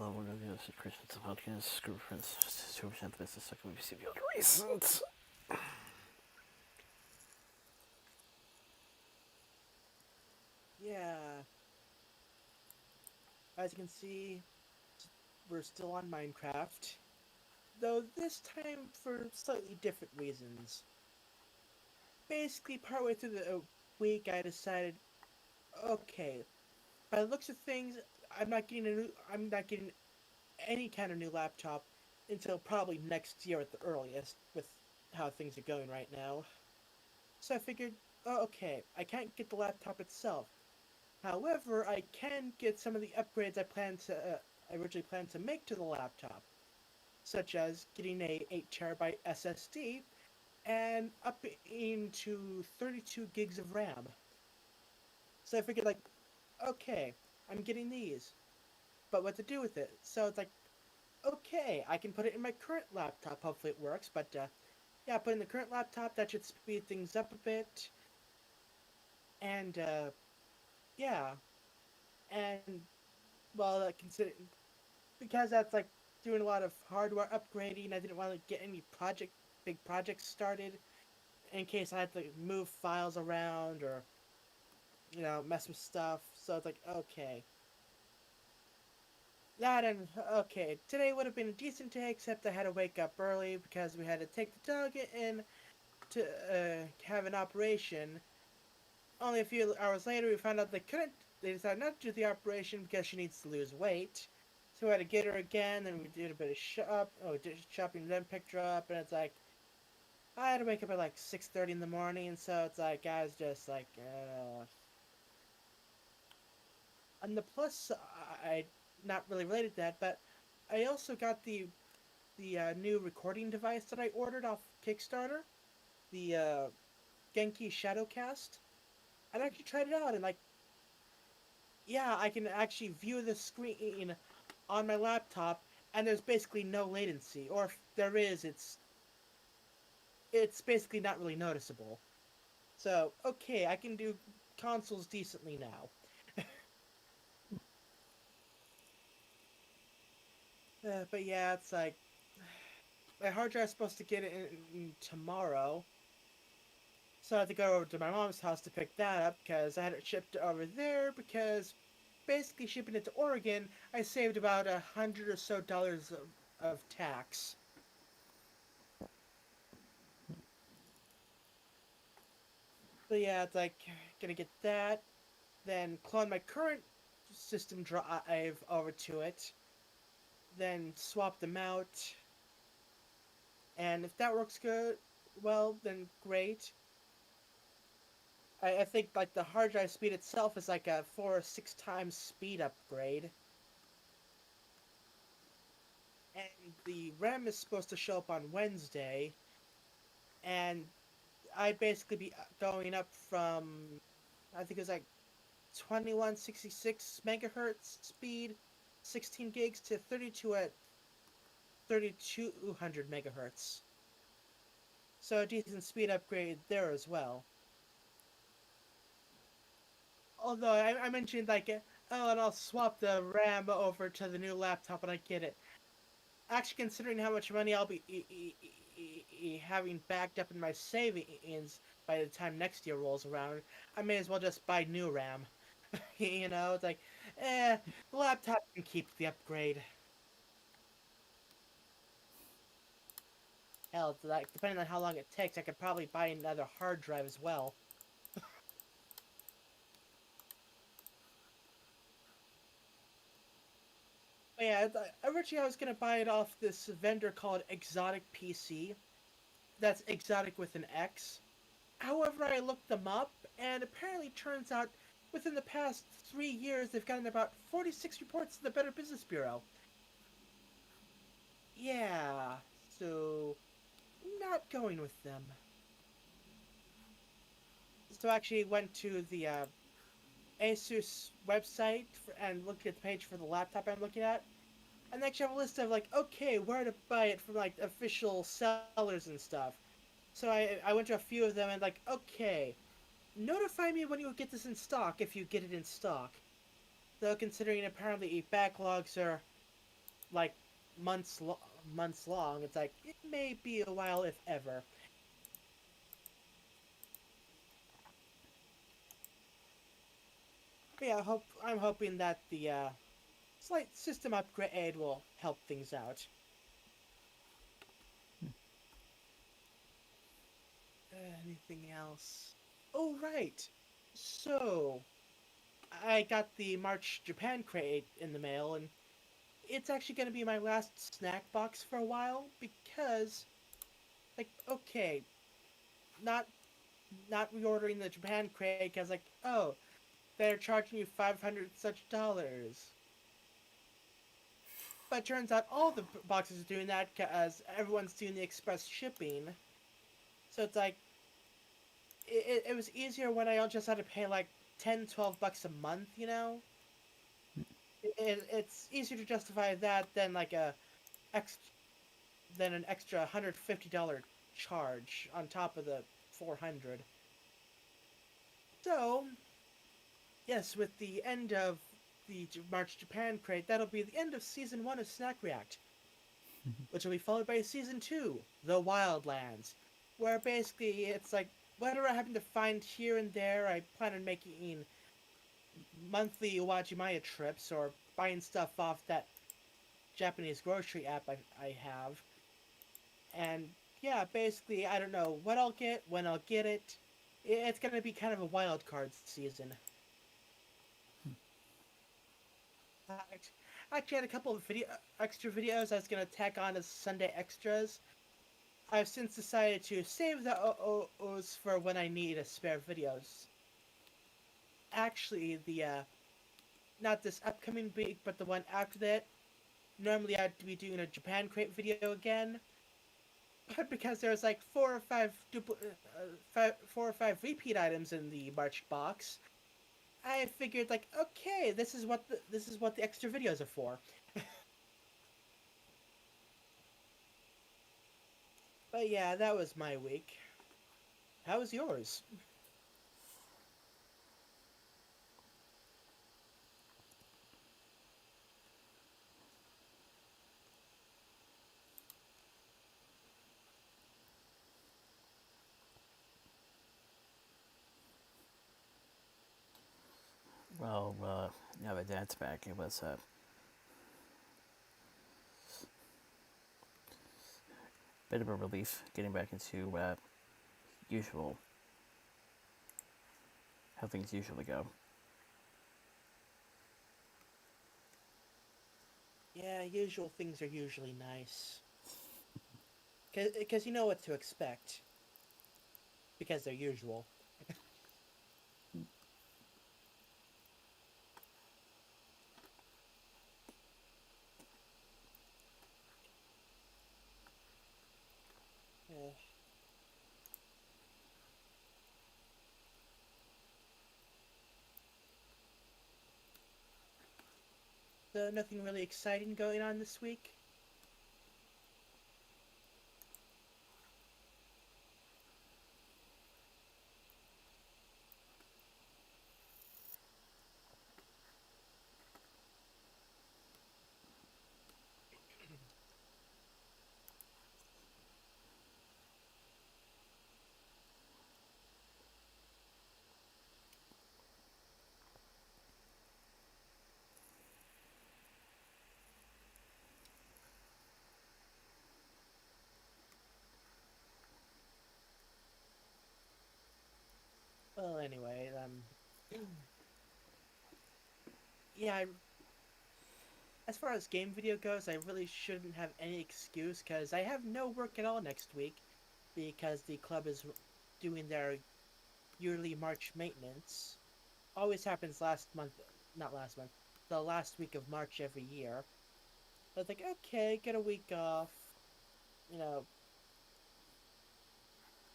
Hello, we're going to do this Christmas podcast. Group friends, 2% this is second we see the other recent. Yeah, as you can see, we're still on Minecraft, though this time for slightly different reasons. Basically, partway through the week, I decided, okay, by the looks of things, I'm not getting any kind of new laptop until probably next year at the earliest, with how things are going right now. So I figured, oh, okay, I can't get the laptop itself. However, I can get some of the upgrades I originally planned to make to the laptop, such as getting a 8 terabyte SSD and up into 32 gigs of RAM. So I figured, like, okay, I'm getting these, but what to do with it? So it's like, okay, I can put it in my current laptop. Hopefully it works, but yeah, put in the current laptop. That should speed things up a bit, and yeah, and well, consider because that's like doing a lot of hardware upgrading. I didn't want to get any big projects started in case I had to move files around or mess with stuff. So it's like, okay, that and okay, today would have been a decent day, except I had to wake up early because we had to take the dog in to have an operation. Only a few hours later, we found out they couldn't. They decided not to do the operation because she needs to lose weight. So we had to get her again. Then we did a bit of did shopping, then picked her up, and it's like I had to wake up at like 6:30 in the morning. So it's like I was just like, on the plus, I not really related to that, but I also got the new recording device that I ordered off Kickstarter, the Genki Shadowcast. I actually tried it out, and like, yeah, I can actually view the screen on my laptop, and there's basically no latency, or if there is, it's basically not really noticeable. So okay, I can do consoles decently now. But yeah, it's like my hard drive's supposed to get it in tomorrow, so I have to go over to my mom's house to pick that up because I had it shipped over there. Because basically shipping it to Oregon, I saved about $100 or so of tax. So yeah, it's like gonna get that, then clone my current system drive over to it, then swap them out, and if that works good, well then great. I think like the hard drive speed itself is like a 4 or 6 times speed upgrade, and the RAM is supposed to show up on Wednesday, and I'd basically be going up from I think it was like 2166 megahertz speed, 16 gigs to 32 at 3200 megahertz. So a decent speed upgrade there as well. Although I mentioned like, oh, and I'll swap the RAM over to the new laptop when I get it. Actually, considering how much money I'll be having backed up in my savings by the time next year rolls around, I may as well just buy new RAM. It's like, the laptop can keep the upgrade. Hell, like depending on how long it takes, I could probably buy another hard drive as well. But yeah, originally I was gonna buy it off this vendor called Exotic PC. That's exotic with an X. However, I looked them up, and apparently turns out within the past 3 years they've gotten about 46 reports to the Better Business Bureau. Yeah, so not going with them. So I actually went to the Asus website and looked at the page for the laptop I'm looking at, and they actually have a list of like, okay, where to buy it from like official sellers and stuff. So I went to a few of them and like, okay, notify me when you get this in stock if you get it in stock. Though considering apparently backlogs are like months long. It's like it may be a while, if ever. But yeah, I'm hoping that the slight system upgrade will help things out. Anything else? Oh right. So I got the March Japan crate in the mail, and it's actually going to be my last snack box for a while because, like, okay, not not reordering the Japan crate because, like, oh, they're charging you 500 such dollars. But it turns out all the boxes are doing that because everyone's doing the express shipping. So it's like, it was easier when I just had to pay like 10, $12 a month, you know? It's easier to justify that than like ex, than an extra $150 charge on top of the 400. So, yes, with the end of the March Japan crate, that'll be the end of season 1 of Snack React, which will be followed by season 2, The Wildlands, where basically it's like whatever I happen to find here and there, I plan on making monthly Uwajimaya trips or buying stuff off that Japanese grocery app I have. And yeah, basically, I don't know what I'll get, when I'll get it. It's gonna be kind of a wild card season. Uh, I actually had a couple of extra videos I was gonna tack on as Sunday extras. I've since decided to save the OOs for when I need a spare videos. Actually, the not this upcoming week, but the one after that. Normally, I'd be doing a Japan crate video again, but because there's like four or five repeat items in the March box, I figured like, okay, this is what the extra videos are for. But yeah, that was my week. How was yours? Well, now that Dad's back, it was a bit of a relief getting back into usual, how things usually go. Yeah, usual things are usually nice. Because you know what to expect. Because they're usual. Yeah. So nothing really exciting going on this week? Well, anyway, yeah, as far as game video goes, I really shouldn't have any excuse because I have no work at all next week because the club is doing their yearly March maintenance. Always happens last month, not last month, the last week of March every year. So it's like, okay, get a week off, you know,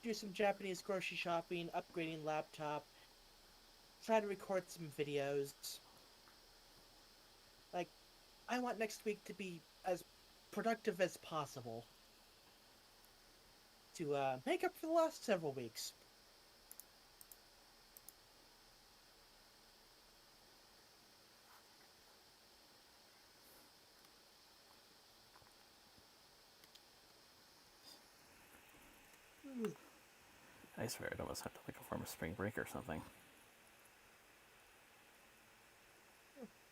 do some Japanese grocery shopping, upgrading laptop, try to record some videos. Like, I want next week to be as productive as possible to make up for the last several weeks. I swear I'd almost have to like a form of spring break or something.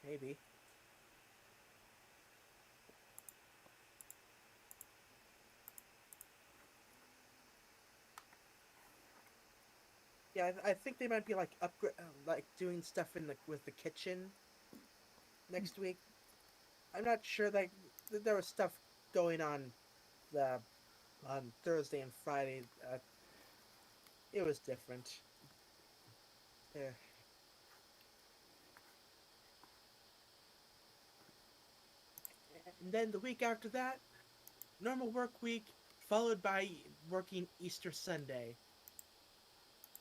Maybe. Yeah, I think they might be like like doing stuff in the with the kitchen next week. I'm not sure. Like there was stuff going the on Thursday and Friday. It was different. There. And then the week after that, normal work week followed by working Easter Sunday.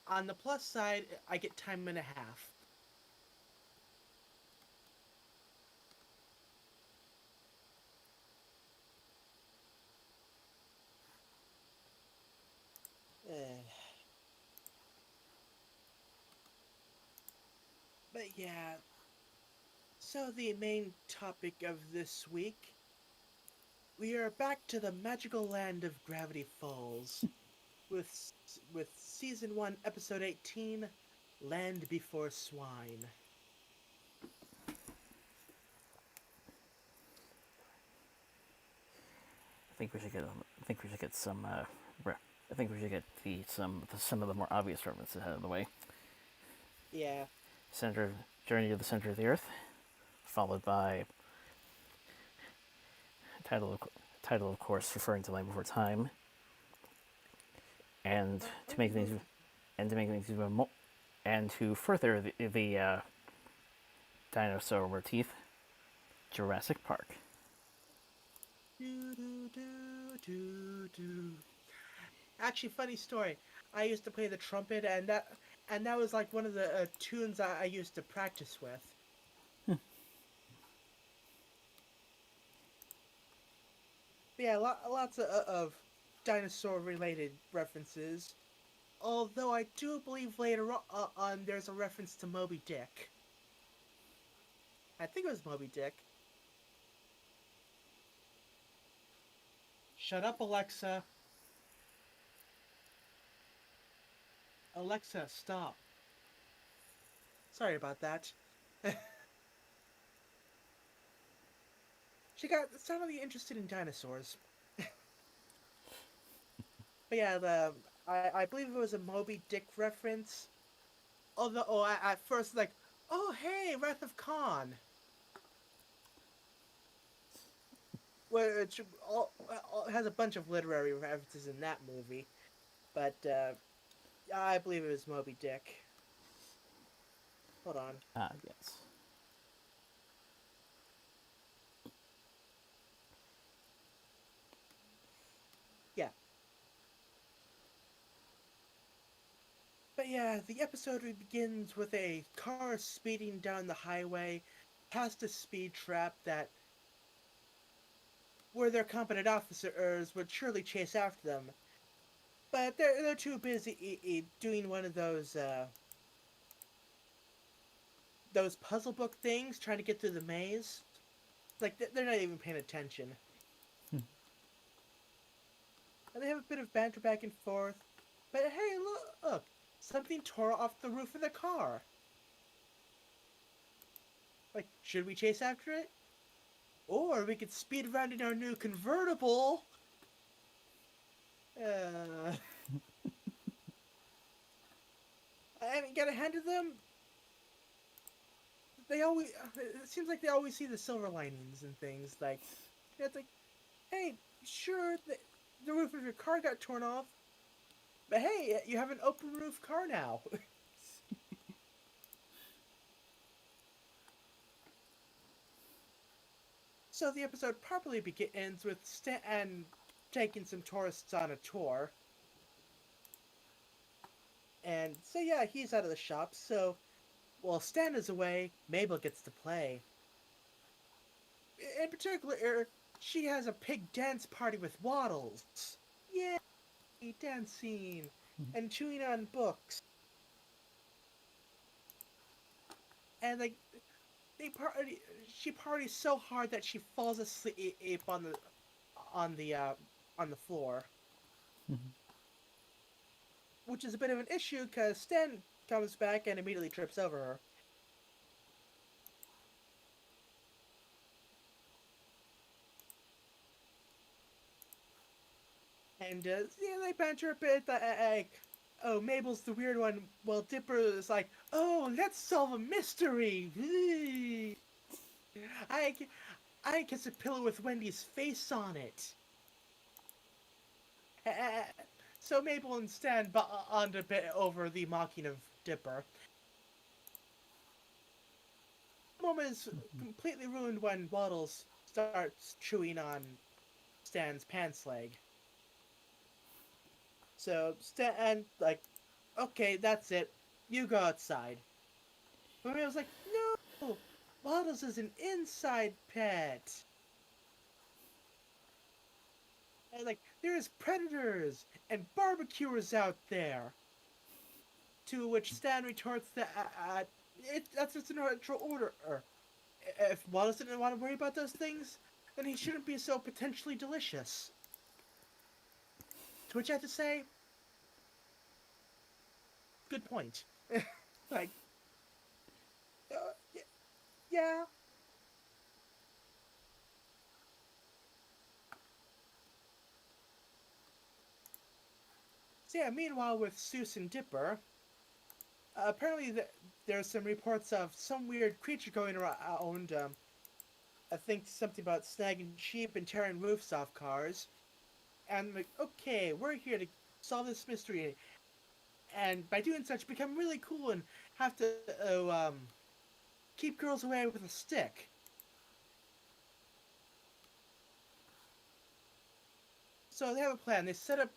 On the plus side, I get time and a half. Eh. But yeah, so the main topic of this week, we are back to the magical land of Gravity Falls with with season 1 episode 18, Land Before Swine. I think we should get. I think we should get some. I think we should get some of the more obvious references out of the way. Yeah. Center Journey to the Center of the Earth, followed by title of, title of course referring to Land Before Time, and to make things even more, and to further the dinosaur motif, Jurassic Park. Do, do, do, do, do. Actually, funny story. I used to play the trumpet, and that was like one of the tunes I used to practice with. But yeah, lots of dinosaur-related references. Although I do believe later on there's a reference to Moby Dick. I think it was Moby Dick. Shut up, Alexa. Alexa, stop. Sorry about that. She got suddenly interested in dinosaurs. But yeah, I believe it was a Moby Dick reference. Although, at first, like, oh hey, Wrath of Khan. Which has a bunch of literary references in that movie. But I believe it was Moby Dick. Hold on. Ah, yes. Yeah. But yeah, the episode begins with a car speeding down the highway past a speed trap that where their competent officers would surely chase after them. But they're too busy doing one of those puzzle book things, trying to get through the maze. Like they're not even paying attention. And they have a bit of banter back and forth. But hey, look! Something tore off the roof of the car. Like, should we chase after it? Or we could speed around in our new convertible. I mean, gotta hand to them. They always. It seems like they always see the silver linings and things. Like, it's like, hey, sure, the roof of your car got torn off, but hey, you have an open roof car now. So the episode properly begins with Stan taking some tourists on a tour. And so yeah, he's out of the shop, so while Stan is away, Mabel gets to play. In particular, she has a pig dance party with Waddles. Yay, dancing and chewing on books. And like they party, she parties so hard that she falls asleep on the on the floor. which is a bit of an issue because Stan comes back and immediately trips over her. And yeah, they banter a bit. Like, oh, Mabel's the weird one. Well, Dipper is like, oh, let's solve a mystery. I, I guess a pillow with Wendy's face on it. So Mabel and Stan bond a bit over the mocking of Dipper. The moment is completely ruined when Waddles starts chewing on Stan's pants leg. So Stan, like, okay, that's it. You go outside. But Mabel's like, no, Waddles is an inside pet. And like, there's predators and barbecuers out there. To which Stan retorts that that's just a natural order. If Wallace didn't want to worry about those things, then he shouldn't be so potentially delicious. To which I have to say, good point. Like, yeah. So yeah, meanwhile with Seuss and Dipper, apparently there's some reports of some weird creature going around. I think something about snagging sheep and tearing roofs off cars. And I'm like, okay, we're here to solve this mystery, and by doing such, become really cool and have to keep girls away with a stick. So they have a plan. They set up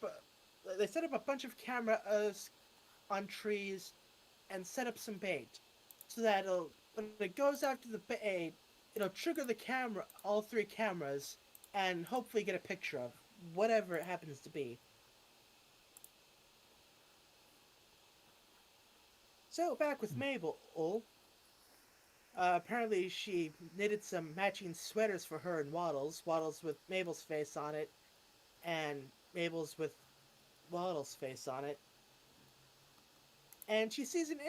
a bunch of cameras on trees and set up some bait, so that when it goes after the bait, it'll trigger the camera, all three cameras, and hopefully get a picture of whatever it happens to be. So back with Mabel, apparently she knitted some matching sweaters for her and Waddles. Waddles with Mabel's face on it, and Mabel's with Waddle's face on it. And she sees an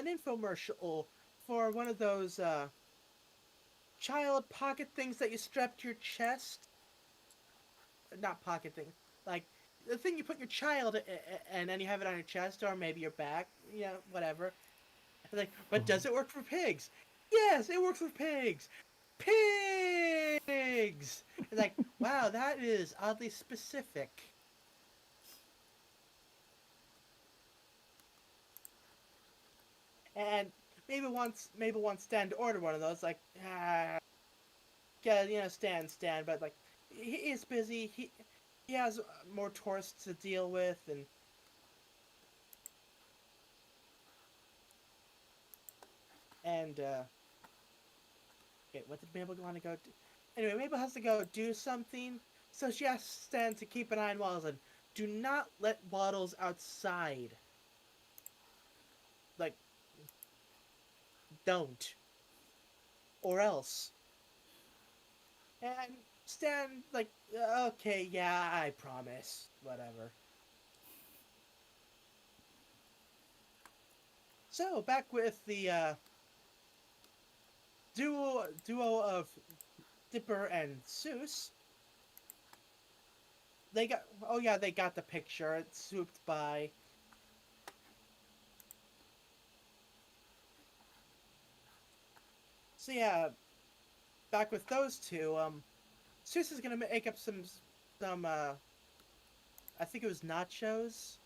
infomercial for one of those child pocket things that you strap to your chest. Not pocket thing, like the thing you put your child and then you have it on your chest or maybe your back, whatever. Like, but does it work for pigs? Yes, it works for pigs. Pigs. It's like, wow, that is oddly specific. And Mabel wants Stan to order one of those. Like, yeah, Stan, but like, he is busy. He has more tourists to deal with, and okay, what did Mabel want to go do? Anyway, Mabel has to go do something, so she asks Stan to keep an eye on Waddles and do not let Waddles outside. Like, don't. Or else. And Stan, like, okay, yeah, I promise. Whatever. So, back with the duo of Dipper and Seuss. They got the picture. It swooped by. So yeah, back with those two, Seuss is gonna make up some I think it was nachos,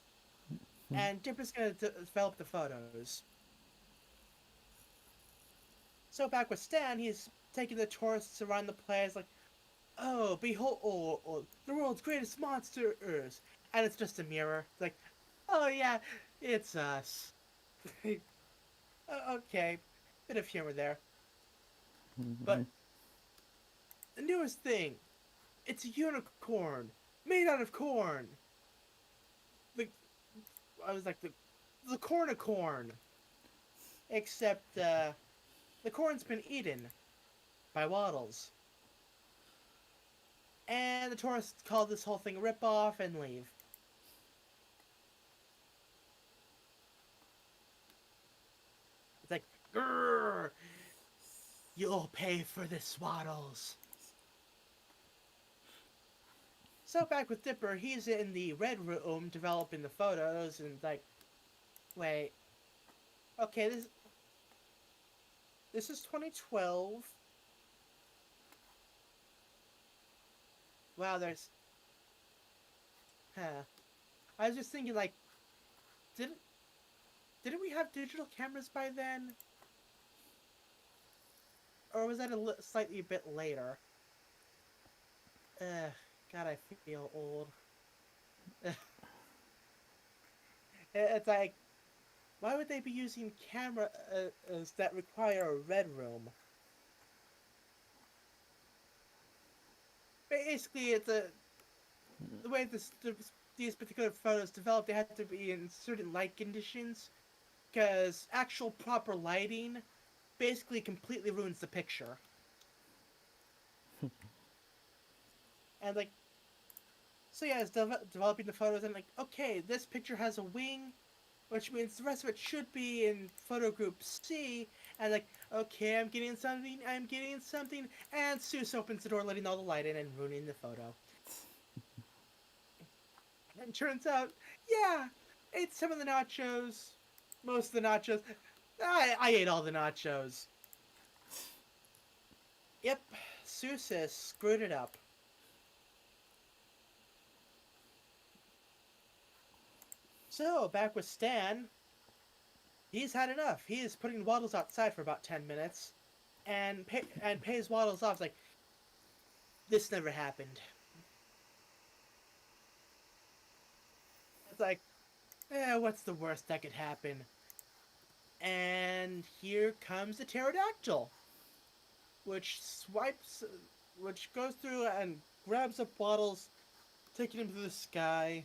and Dipper's gonna develop the photos. So back with Stan, he's taking the tourists around the place, like, oh, behold, the world's greatest monsters, and it's just a mirror. It's like, oh yeah, it's us. Okay, bit of humor there, but the newest thing, it's a unicorn made out of corn. The I was like the cornicorn, except the corn's been eaten by Waddles. And the tourists call this whole thing a ripoff and leave. Grrr! You'll pay for this, Waddles. So back with Dipper, he's in the red room developing the photos, and like, wait, okay, this is 2012. Wow, there's, huh. I was just thinking, like, didn't didn't we have digital cameras by then, or was that slightly a bit later? God, I feel old. It's like, why would they be using cameras that require a red room? Basically, it's the way these particular photos developed. They had to be in certain light conditions because actual proper lighting basically completely ruins the picture. And like, so yeah, it's developing the photos, and like, okay, this picture has a wing, which means the rest of it should be in photo group C. And like, okay, I'm getting something, and Seuss opens the door, letting all the light in and ruining the photo. And turns out, yeah, ate some of the nachos, most of the nachos. I ate all the nachos. Yep, Seuss has screwed it up. So, back with Stan, he's had enough. He is putting Waddles outside for about 10 minutes and pays Waddles off. It's like, this never happened. It's like, what's the worst that could happen? And here comes the pterodactyl, which which goes through and grabs up Waddles, taking him to the sky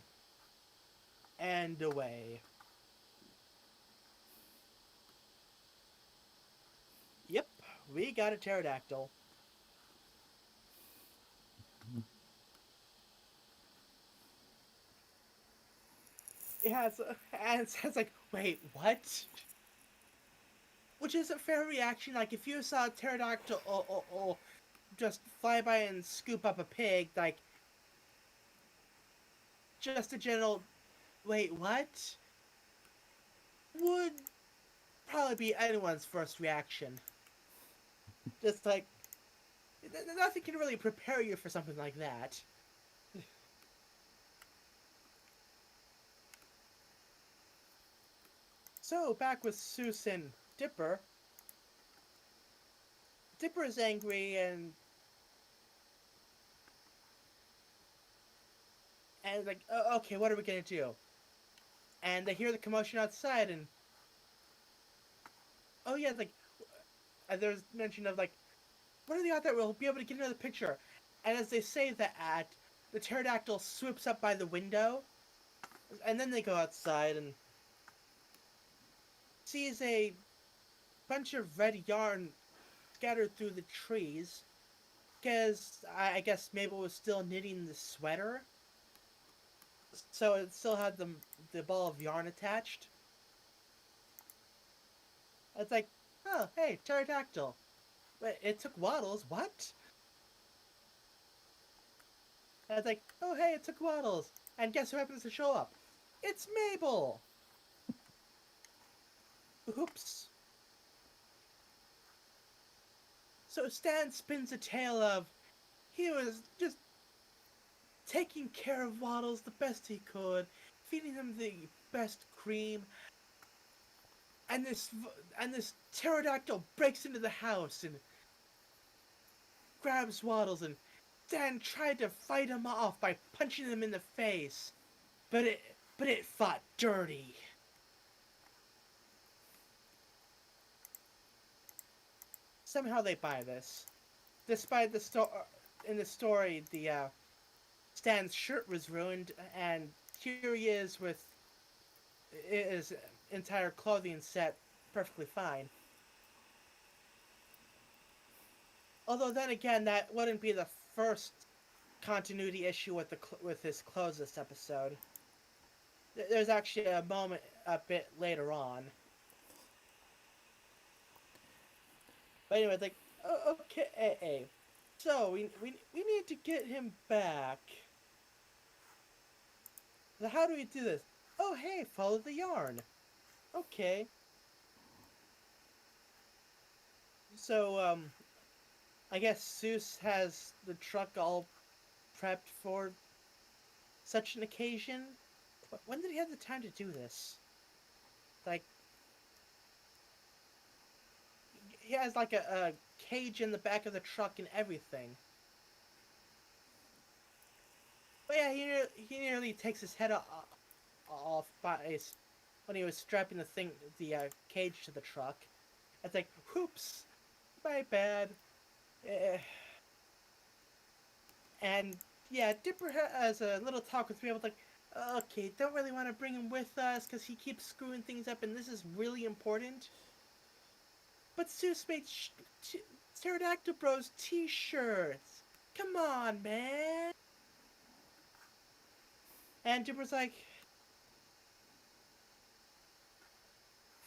and away. Yep, we got a pterodactyl. Yeah, and it's like, wait, what? Which is a fair reaction. Like, if you saw a pterodactyl just fly by and scoop up a pig, like, just a general, wait, what? Would probably be anyone's first reaction. Just like, nothing can really prepare you for something like that. So, back with Seuss and Dipper. Dipper is angry and like, okay, what are we gonna do? And they hear the commotion outside, and oh yeah, like, there's mention of like, what are the odds that we'll be able to get another picture? And as they say that, the pterodactyl swoops up by the window, and then they go outside and sees a bunch of red yarn scattered through the trees. Because I guess Mabel was still knitting the sweater, so it still had the ball of yarn attached. It's like, oh, hey, pterodactyl. Wait, it took Waddles. What? And it's like, oh, hey, it took Waddles. And guess who happens to show up? It's Mabel. Oops. So Stan spins a tale of he was just taking care of Waddles the best he could, feeding him the best cream, and this pterodactyl breaks into the house and grabs Waddles, and Stan tried to fight him off by punching him in the face, but it fought dirty. Somehow they buy this, despite in the story the Stan's shirt was ruined, and here he is with his entire clothing set perfectly fine. Although then again, that wouldn't be the first continuity issue with his clothes this episode. There's actually a moment a bit later on. But anyway, it's like, oh, okay. So we need to get him back. So how do we do this? Oh, hey, follow the yarn. Okay. So I guess Zeus has the truck all prepped for such an occasion. When did he have the time to do this? Like, he has like a cage in the back of the truck and everything. But yeah, he nearly takes his head off when he was strapping the cage to the truck. It's like, whoops, my bad. Eh, and yeah, Dipper has a little talk with me. I was like, okay, don't really want to bring him with us because he keeps screwing things up, and this is really important. But Zeus made Pterodactyl Bros t-shirts. Come on, man. And Dipper's like,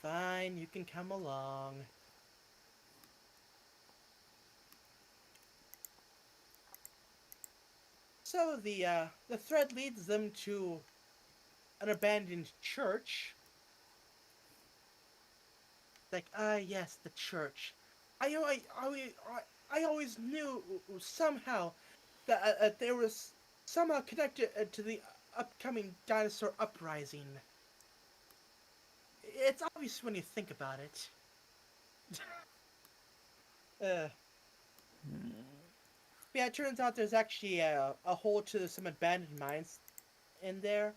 fine, you can come along. So the thread leads them to an abandoned church. Like, yes, the church. I I I I always knew somehow that they were somehow connected to the upcoming dinosaur uprising. It's obvious when you think about it. Uh, yeah, it turns out there's actually a hole to some abandoned mines in there.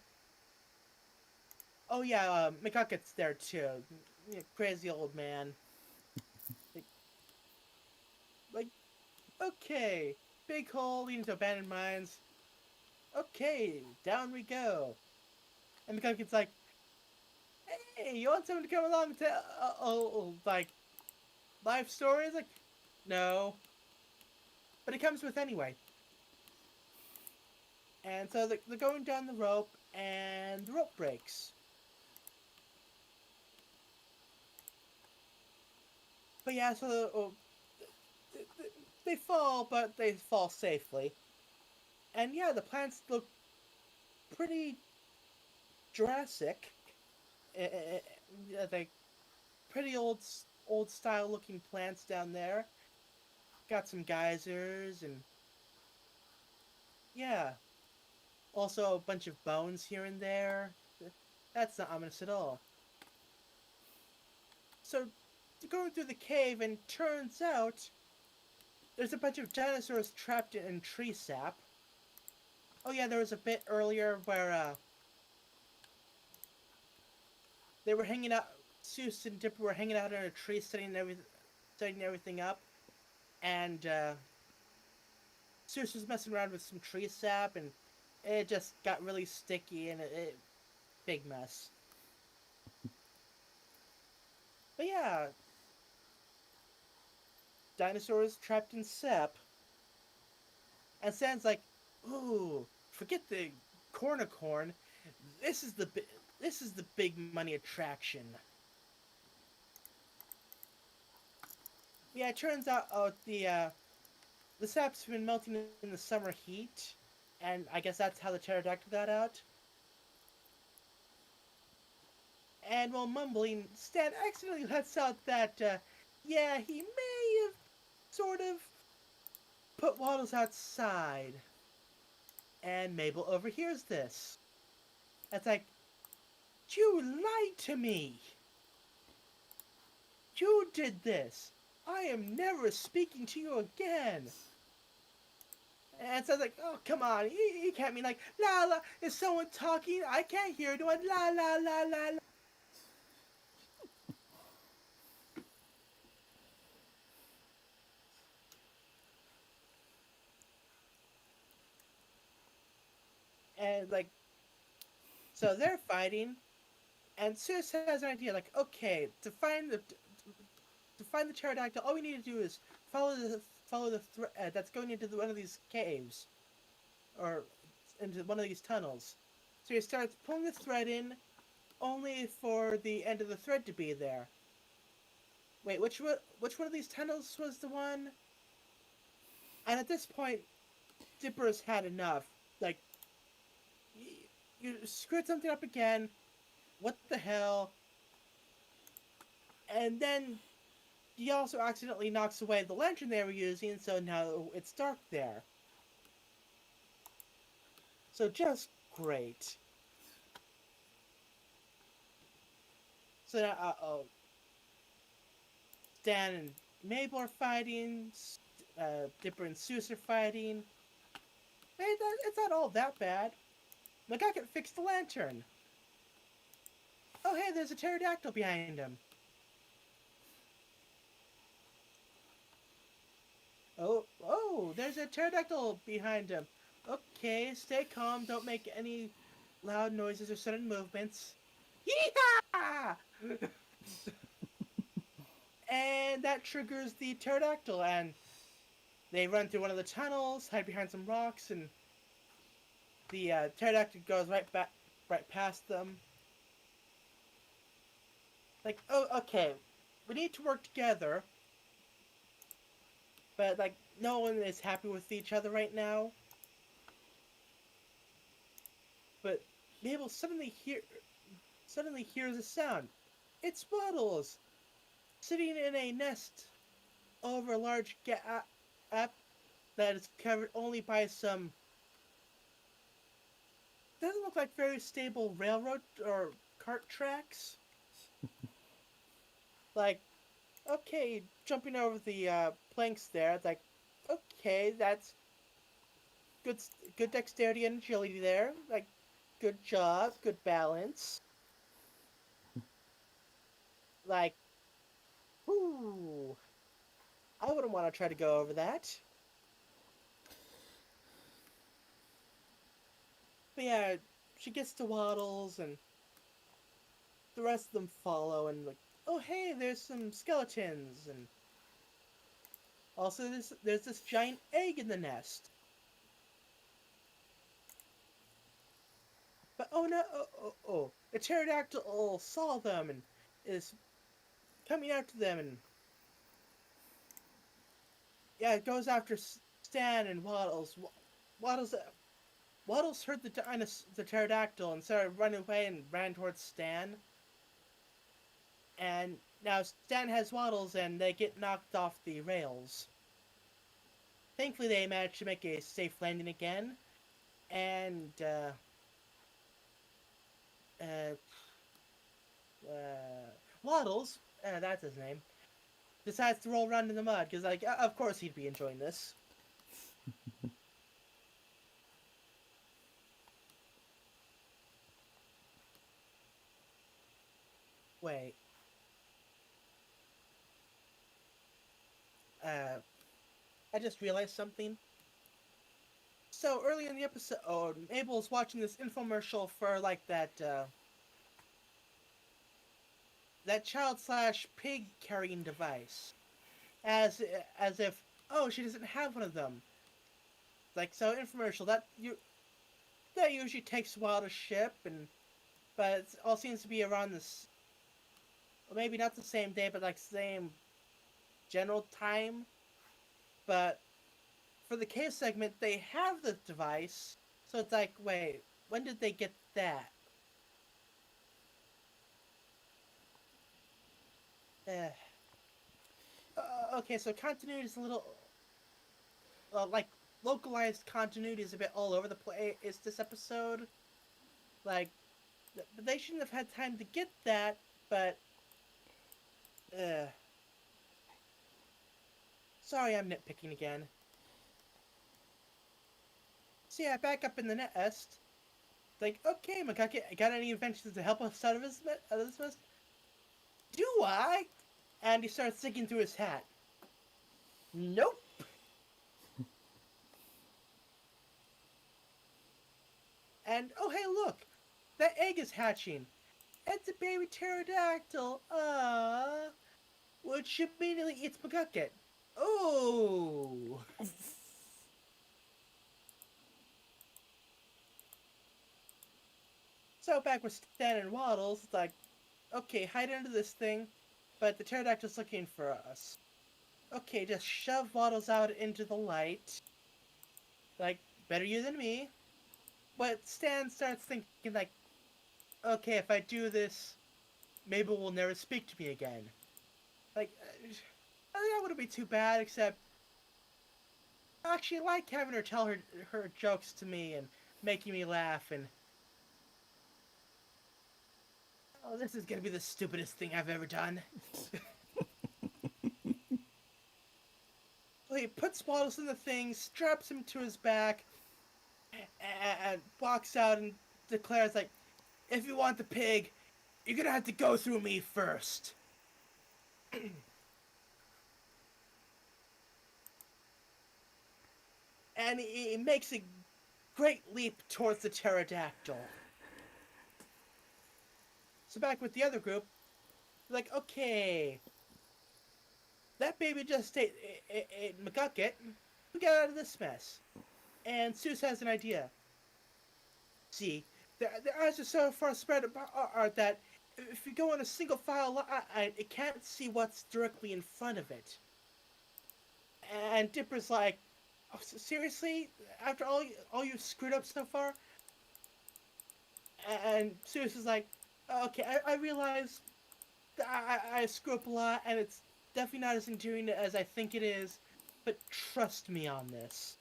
Oh yeah, McCuckett's there too. Yeah, crazy old man. Like, like, okay, big hole leading to abandoned mines. Okay, down we go. And McCuckett's like, hey, you want someone to come along and tell, like, life stories? Like, no. But he comes with anyway. And so they're going down the rope, and the rope breaks. But yeah, so they fall, but they fall safely. And yeah, the plants look pretty Jurassic. Like pretty old style looking plants down there. Got some geysers and yeah, also a bunch of bones here and there. That's not ominous at all. So going through the cave, and turns out there's a bunch of dinosaurs trapped in tree sap. Oh yeah, there was a bit earlier where they were hanging out. Zeus and Dipper were hanging out in a tree, setting everything up, and Zeus was messing around with some tree sap, and it just got really sticky, and big mess. But yeah, dinosaurs trapped in sap, and Sam's like, "Ooh, forget the cornicorn. This is this is the big money attraction." Yeah, it turns out the sap's been melting in the summer heat, and I guess that's how the pterodactyl got out. And while mumbling, Stan accidentally lets out that, yeah, he may have sort of put Waddles outside. And Mabel overhears this. It's like, you lied to me! You did this! I am never speaking to you again! And so it's like, oh, come on, you can't mean like, la la, is someone talking? I can't hear anyone, la la la la la. And like, so they're fighting, and Sis has an idea, like, okay, to find the pterodactyl, all we need to do is follow the thread that's going into one of these caves, or into one of these tunnels. So he starts pulling the thread in, only for the end of the thread to be there. Wait, which one of these tunnels was the one? And at this point, Dipper's had enough. Like, you screwed something up again. What the hell? And then he also accidentally knocks away the lantern they were using, so now it's dark there. So just great. So now, Stan and Mabel are fighting. Dipper and Seuss are fighting. Hey, it's not all that bad. McGucket fixed the lantern. Oh, hey, there's a pterodactyl behind him. Oh, there's a pterodactyl behind him. Okay, stay calm. Don't make any loud noises or sudden movements. Yeehaw! And that triggers the pterodactyl, and they run through one of the tunnels, hide behind some rocks, and the pterodactyl goes right past them. Like, oh, okay, we need to work together, but like, no one is happy with each other right now. But Mabel suddenly hears a sound. It's Waddles, sitting in a nest over a large gap that is covered only by some, doesn't look like very stable railroad or cart tracks. Like, okay, jumping over the planks there. Like, okay, that's good. Good dexterity and agility there. Like, good job, good balance. Like, whoo, I wouldn't want to try to go over that. But yeah, she gets to Waddles, and the rest of them follow. And like, oh hey, there's some skeletons, and also there's this giant egg in the nest. But oh no, oh, the pterodactyl saw them and is coming after them, and yeah, it goes after Stan and Waddles. Waddles, Waddles heard the pterodactyl and started running away and ran towards Stan. And now Stan has Waddles, and they get knocked off the rails. Thankfully, they manage to make a safe landing again, and uh, Waddles, that's his name, decides to roll around in the mud, because, like, of course he'd be enjoying this. Wait. I just realized something. So, early in the episode, Abel's watching this infomercial for, like, that child/pig carrying device. As if, oh, she doesn't have one of them. Like, so infomercial, that usually takes a while to ship, but it all seems to be around this, well, maybe not the same day, but like same general time. But for the case segment, they have the device, so it's like, wait, when did they get that? Eh. Okay, so continuity is a little, like, localized continuity is a bit all over the place this episode. Like, they shouldn't have had time to get that, but, sorry, I'm nitpicking again. So yeah, back up in the nest. Like, okay, McGucket, got any inventions to help us out of this mess? Do I? And he starts digging through his hat. Nope. And, oh hey, look! That egg is hatching. It's a baby pterodactyl. Which immediately eats McGucket. Oh! So back with Stan and Waddles, it's like, okay, hide under this thing. but the pterodactyl's looking for us. Okay, just shove Waddles out into the light. Like, better you than me. But Stan starts thinking, like, okay, if I do this, Mabel will never speak to me again. Like, that wouldn't be too bad, except I actually like having her tell her jokes to me and making me laugh, and oh, this is gonna be the stupidest thing I've ever done. So he puts Waddles in the thing, straps him to his back, and walks out and declares, like, if you want the pig, you're gonna have to go through me first. And he makes a great leap towards the pterodactyl. So back with the other group, like, okay, that baby just ate McGucket. We got out of this mess. And Seuss has an idea. See, the eyes are so far spread apart that if you go in a single file line, it can't see what's directly in front of it. And Dipper's like, oh, seriously? After all you've screwed up so far? And Seuss is like, okay, I realize that I screw up a lot, and it's definitely not as endearing as I think it is, but trust me on this.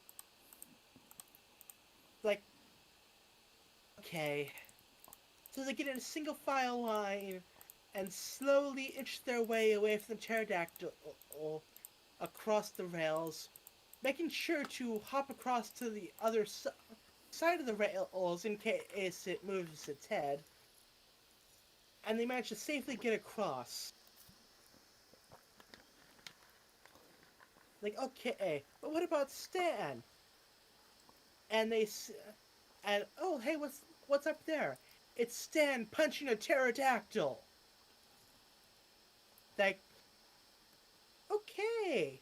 Like, okay. So they get in a single file line and slowly inch their way away from the pterodactyl across the rails, making sure to hop across to the other side of the rails in case it moves its head. And they manage to safely get across. Like, okay, but what about Stan? And oh, hey, what's up there? It's Stan punching a pterodactyl. Like, okay,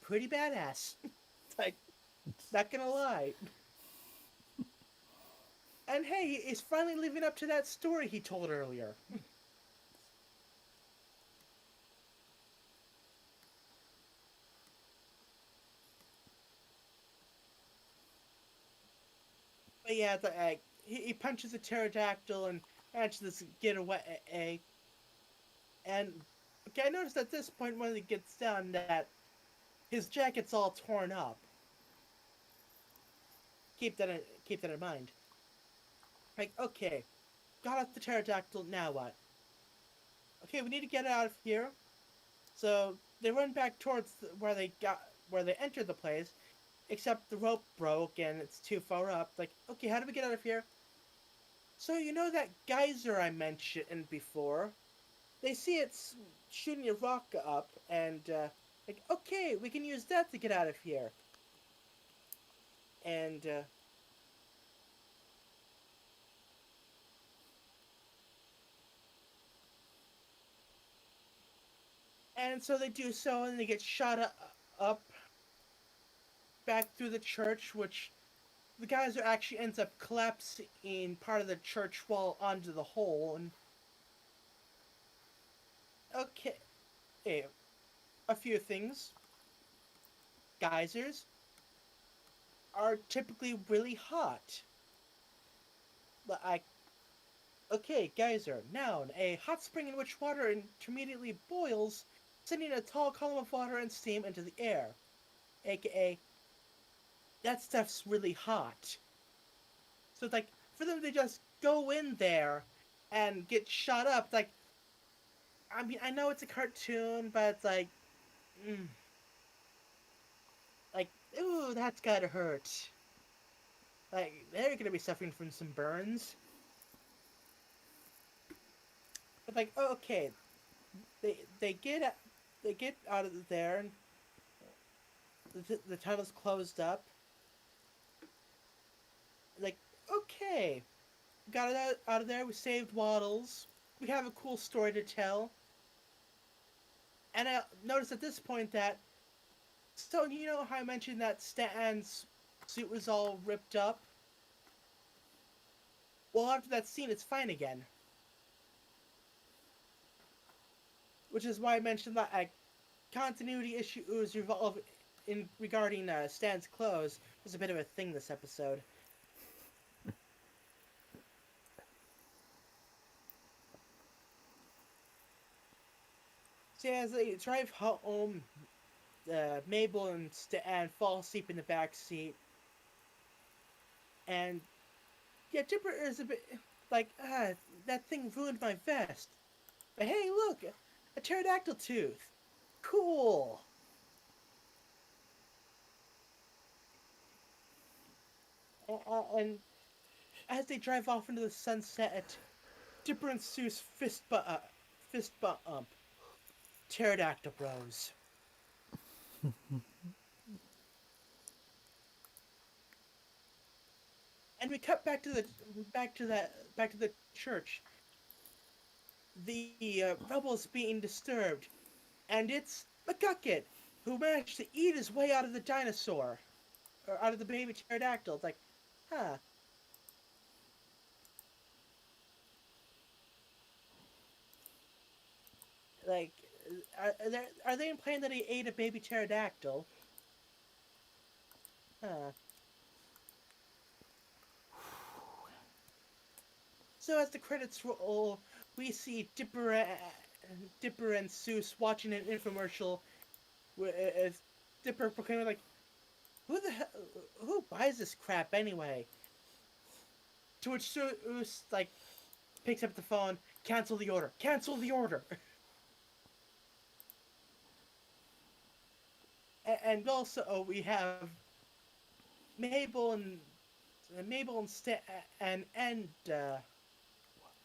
pretty badass. Like, not gonna lie. And hey, he's finally living up to that story he told earlier. But yeah, he punches a pterodactyl and manages to get away. And okay, I noticed at this point when he gets down that his jacket's all torn up. Keep that in mind. Like, okay, got off the pterodactyl. Now what? Okay, we need to get out of here. So they run back towards where they entered the place. Except the rope broke and it's too far up. Like, okay, how do we get out of here? So you know that geyser I mentioned before? They see it's shooting a rock up, and like, okay, we can use that to get out of here. And so they do so, and they get shot up back through the church, which the geyser actually ends up collapsing part of the church wall onto the hole. And okay, a few things. Geysers are typically really hot. Like, okay, geyser, noun, a hot spring in which water intermediately boils, sending a tall column of water and steam into the air. AKA, that stuff's really hot. So it's like, for them to just go in there and get shot up, like, I mean, I know it's a cartoon, but it's mm, like, ooh, that's gotta hurt. Like, they're gonna be suffering from some burns. But like, oh, okay, they get out of there, and the tunnel's closed up. Like, okay, got it out of there. We saved Waddles. We have a cool story to tell. And I noticed at this point that, so you know how I mentioned that Stan's suit was all ripped up? Well, after that scene, it's fine again. which is why I mentioned that continuity issues revolve in regarding Stan's clothes was a bit of a thing this episode. So as they drive home, Mabel and Stan fall asleep in the back seat, and yeah, Dipper is a bit like, that thing ruined my vest. But hey, look, a pterodactyl tooth. Cool. And as they drive off into the sunset, Dipper and Seuss fist bump. Pterodactyl bros. And we cut back to the church. The rubble is being disturbed, and it's McGucket who managed to eat his way out of the dinosaur, or out of the baby pterodactyl. It's like, huh? Like, are they implying that he ate a baby pterodactyl? Huh. So as the credits roll, we see Dipper and Seuss watching an infomercial with Dipper proclaiming like, "Who the hell? Who buys this crap anyway?" To which Seuss like picks up the phone, cancel the order, cancel the order. And also we have Mabel and Mabel and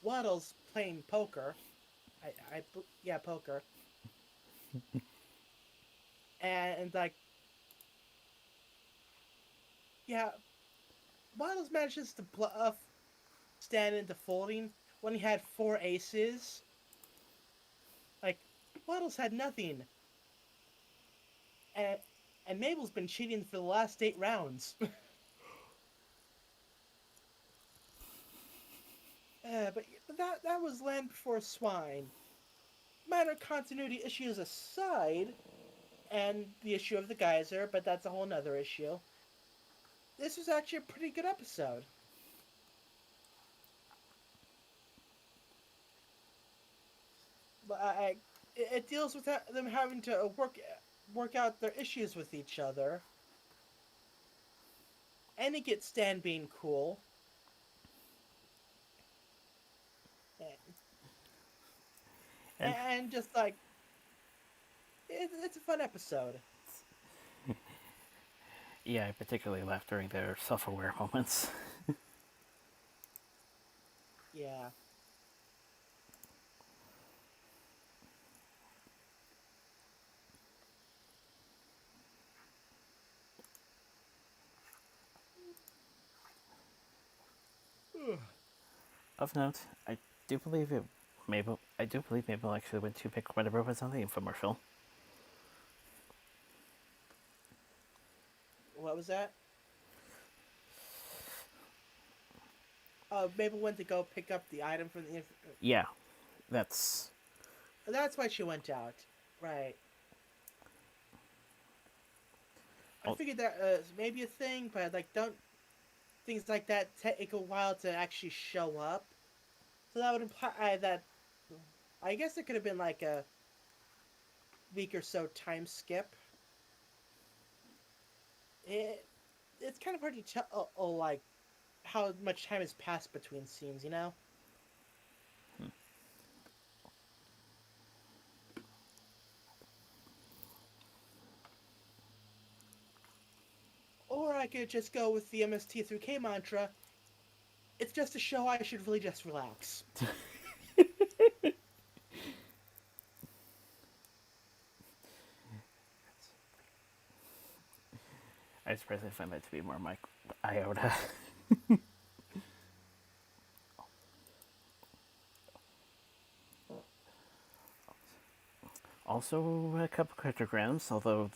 Waddles playing poker. Yeah, poker. And like, yeah, Waddles manages to bluff Stan into folding when he had 4 aces. Like, Waddles had nothing, and Mabel's been cheating for the last 8 rounds. But that was Land Before Swine. Minor continuity issues aside, and the issue of the geyser, but that's a whole nother issue. This was actually a pretty good episode. It deals with them having to work out their issues with each other, and it gets Stan being cool. And just like, it's a fun episode. Yeah, I particularly laughed during their self-aware moments. Yeah. Of note, I do believe Mabel actually went to pick whatever was on the infomercial. What was that? Mabel went to go pick up the item from the. Yeah, that's That's why she went out, right? I oh, figured that maybe a thing, but like, don't things like that take a while to actually show up? So that would imply that I guess it could have been like a week or so time skip. It it's kind of hard to tell, like how much time has passed between scenes, you know? Or I could just go with the MST3K mantra. It's just a show. I should really just relax. I surprisingly find that to be more my iota. Also, a couple cryptograms, although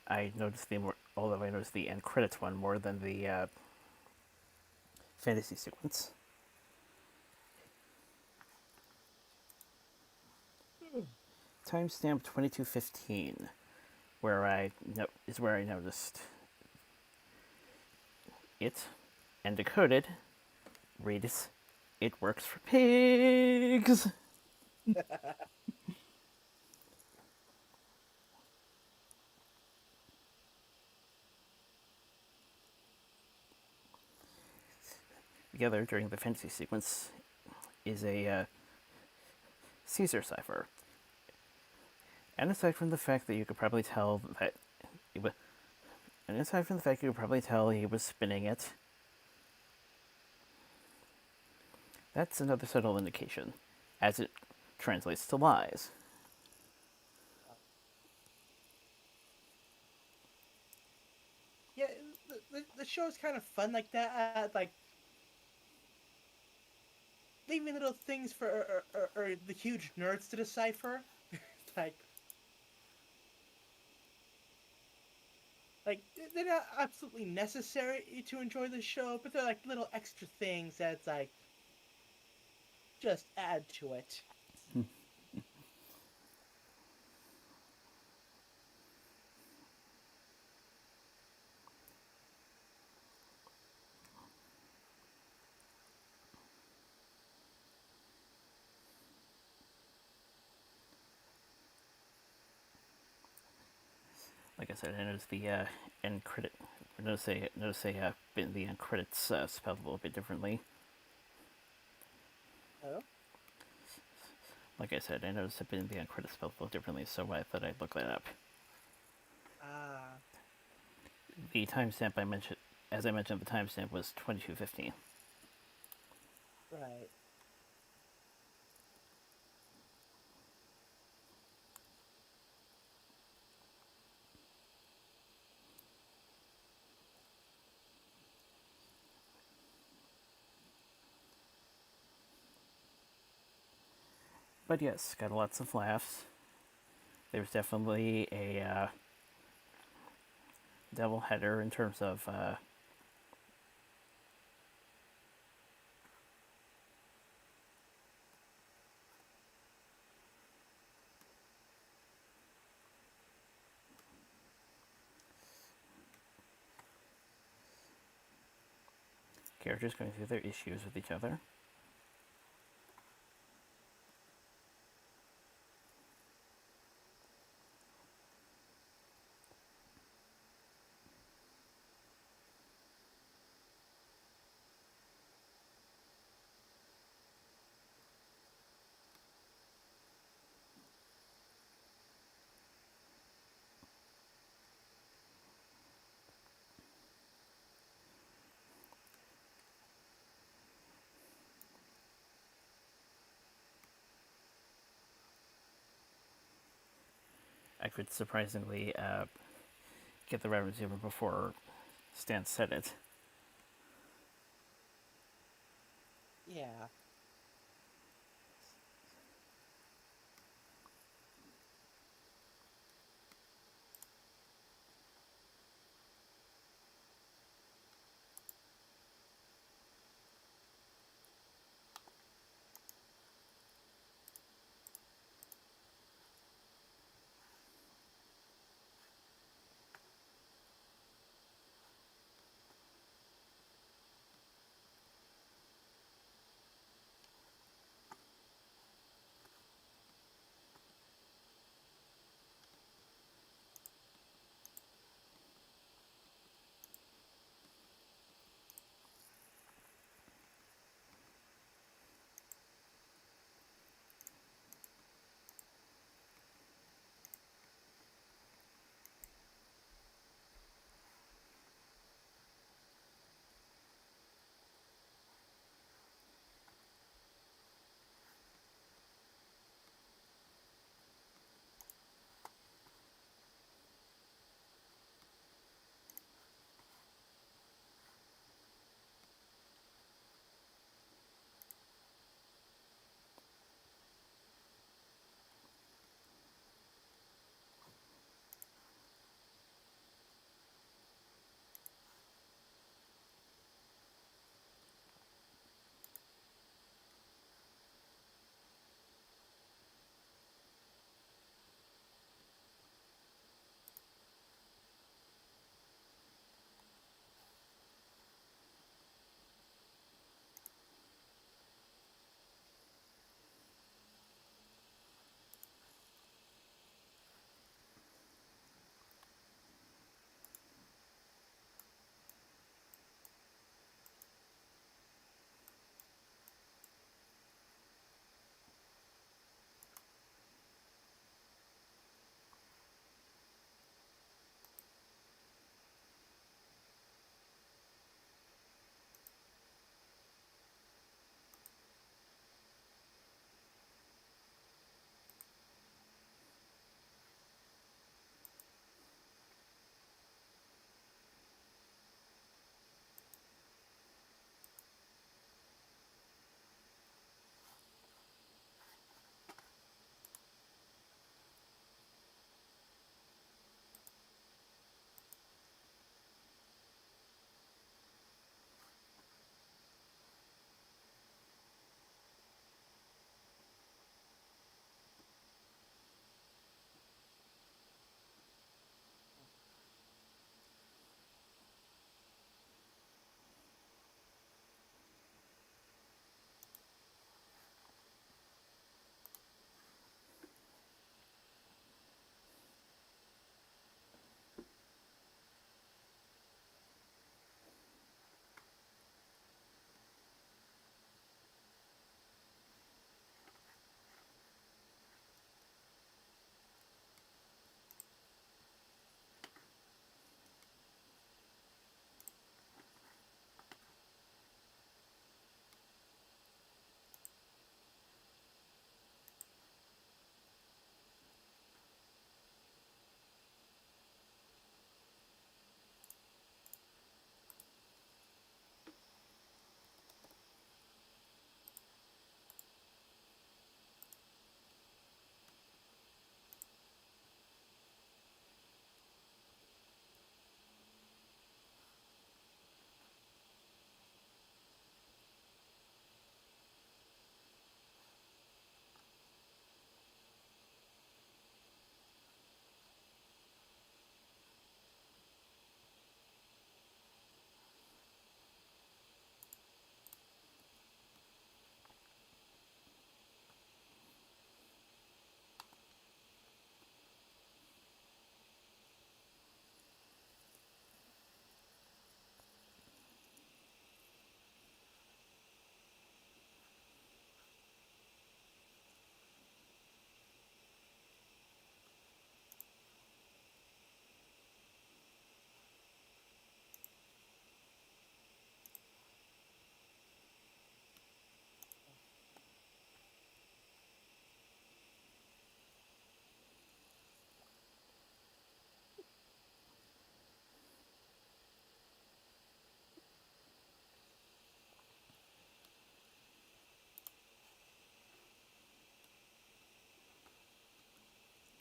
I noticed the end credits one more than the fantasy sequence. timestamp 2215, where is where I noticed it, and decoded, reads, "It works for pigs." Together during the fantasy sequence is a Caesar cipher. And aside from the fact that you could probably tell that it was, and aside from the fact you could probably tell he was spinning it, that's another subtle indication, as it translates to lies. Yeah, the show is kind of fun like that. Like leaving little things for or the huge nerds to decipher. like like they're not absolutely necessary to enjoy the show, but they're like little extra things that's like just add to it. Like I said, I noticed the end credit. The end credits spelled a little bit differently. Oh, Like I said, I noticed the end credits spelled a little differently, so I thought I'd look that up. ah, The timestamp I mentioned, as I mentioned, the timestamp was 2215. right. But yes, got lots of laughs. There's definitely a double header in terms of characters going through their issues with each other. I could surprisingly get the reference even before Stan said it. Yeah.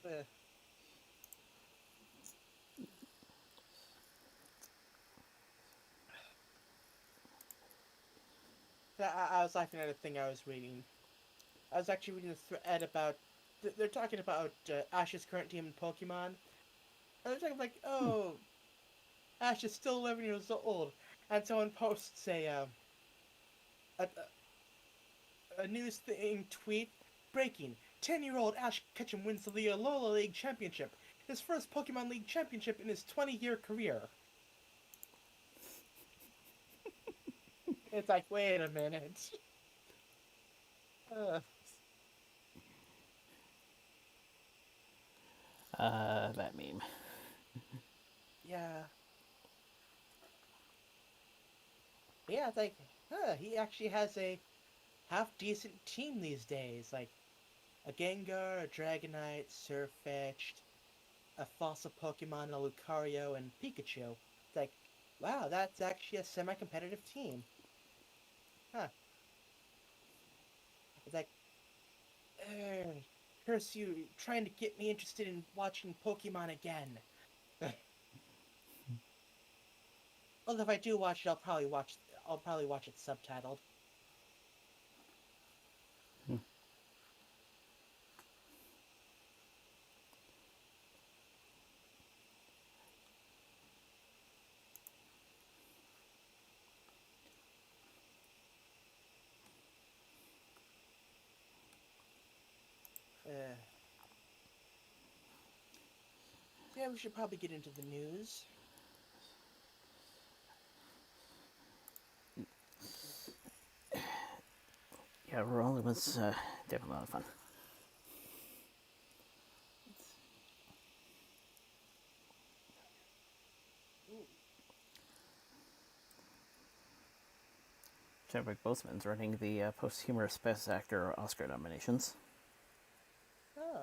Uh, I was laughing at a thing I was reading. I was actually reading a thread about. They're talking about Ash's current team in Pokemon. And they're talking like, oh, Ash is still 11 years old. And someone posts a, a news thing tweet breaking 10-year-old Ash Ketchum wins the Alola League Championship. His first Pokemon League Championship in his 20-year career. It's like, wait a minute. Uh, That meme. yeah. Yeah, it's like, he actually has a half decent team these days. Like, a Gengar, a Dragonite, Surfetch'd, a fossil Pokemon, a Lucario, and Pikachu. It's like, wow, that's actually a semi-competitive team. Huh. It's like, curse you, trying to get me interested in watching Pokemon again. Well, if I do watch it, I'll probably watch it subtitled. Uh, yeah, we should probably get into the news. Yeah, rolling was definitely a lot of fun. Chadwick Boseman's running the posthumous Best Actor Oscar nominations. Huh.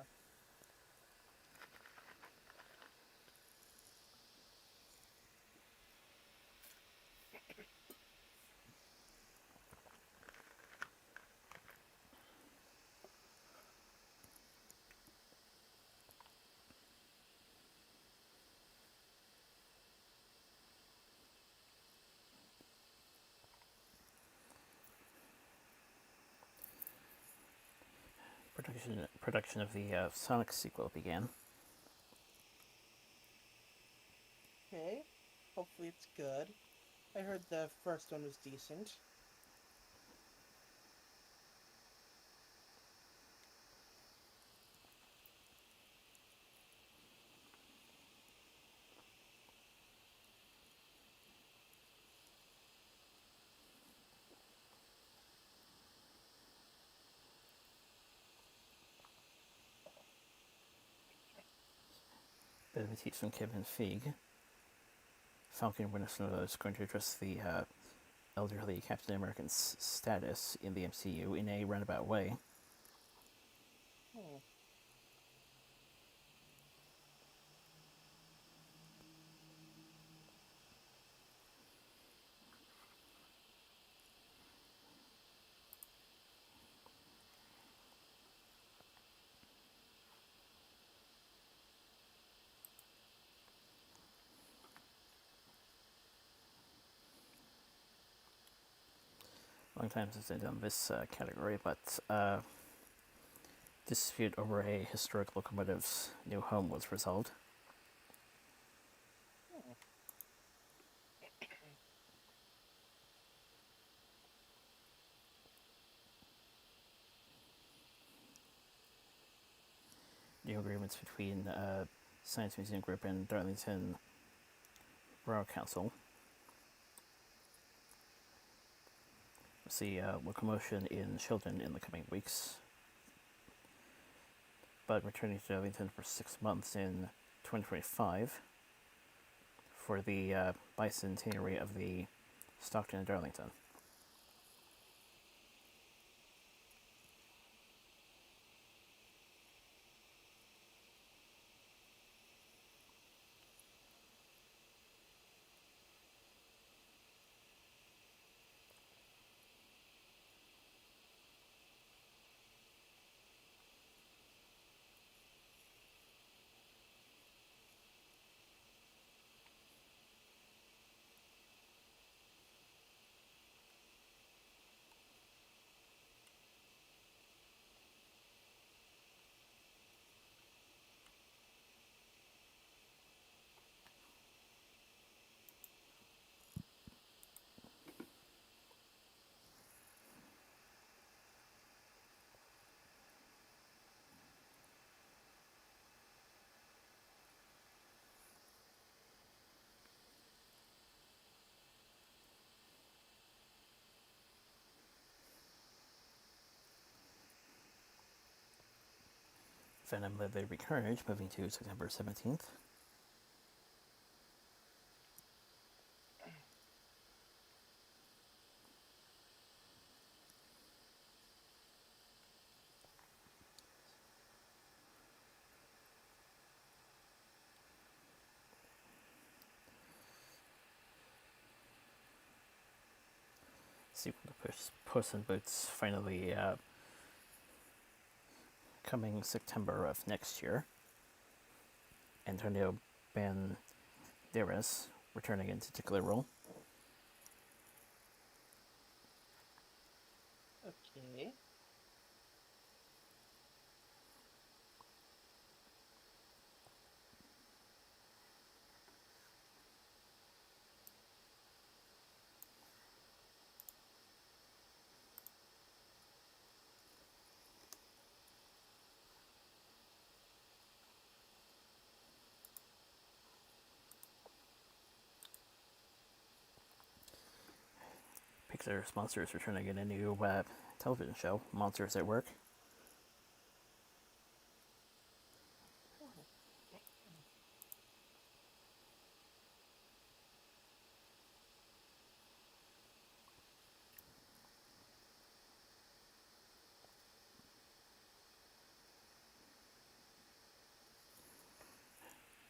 Production of the Sonic sequel began. Okay. Hopefully it's good. I heard the first one was decent. Bit of a tease from Kevin Feige. Falcon Winter Soldier is going to address the elderly Captain American's status in the MCU in a roundabout way. Hmm. Long time since I've done this category, but dispute over a historic locomotive's new home was resolved. Hmm. New agreements between Science Museum Group and Darlington Borough Council. We'll see locomotion in Chilton in the coming weeks, but returning to Darlington for 6 months in 2025 for the bicentenary of the Stockton and Darlington. Venom the Carnage moving to September 17th. Sequel to Puss in Boots finally coming September of next year. Antonio Banderas returning in titular role. Okay. Pixar's Monsters returning in a new television show, Monsters at Work.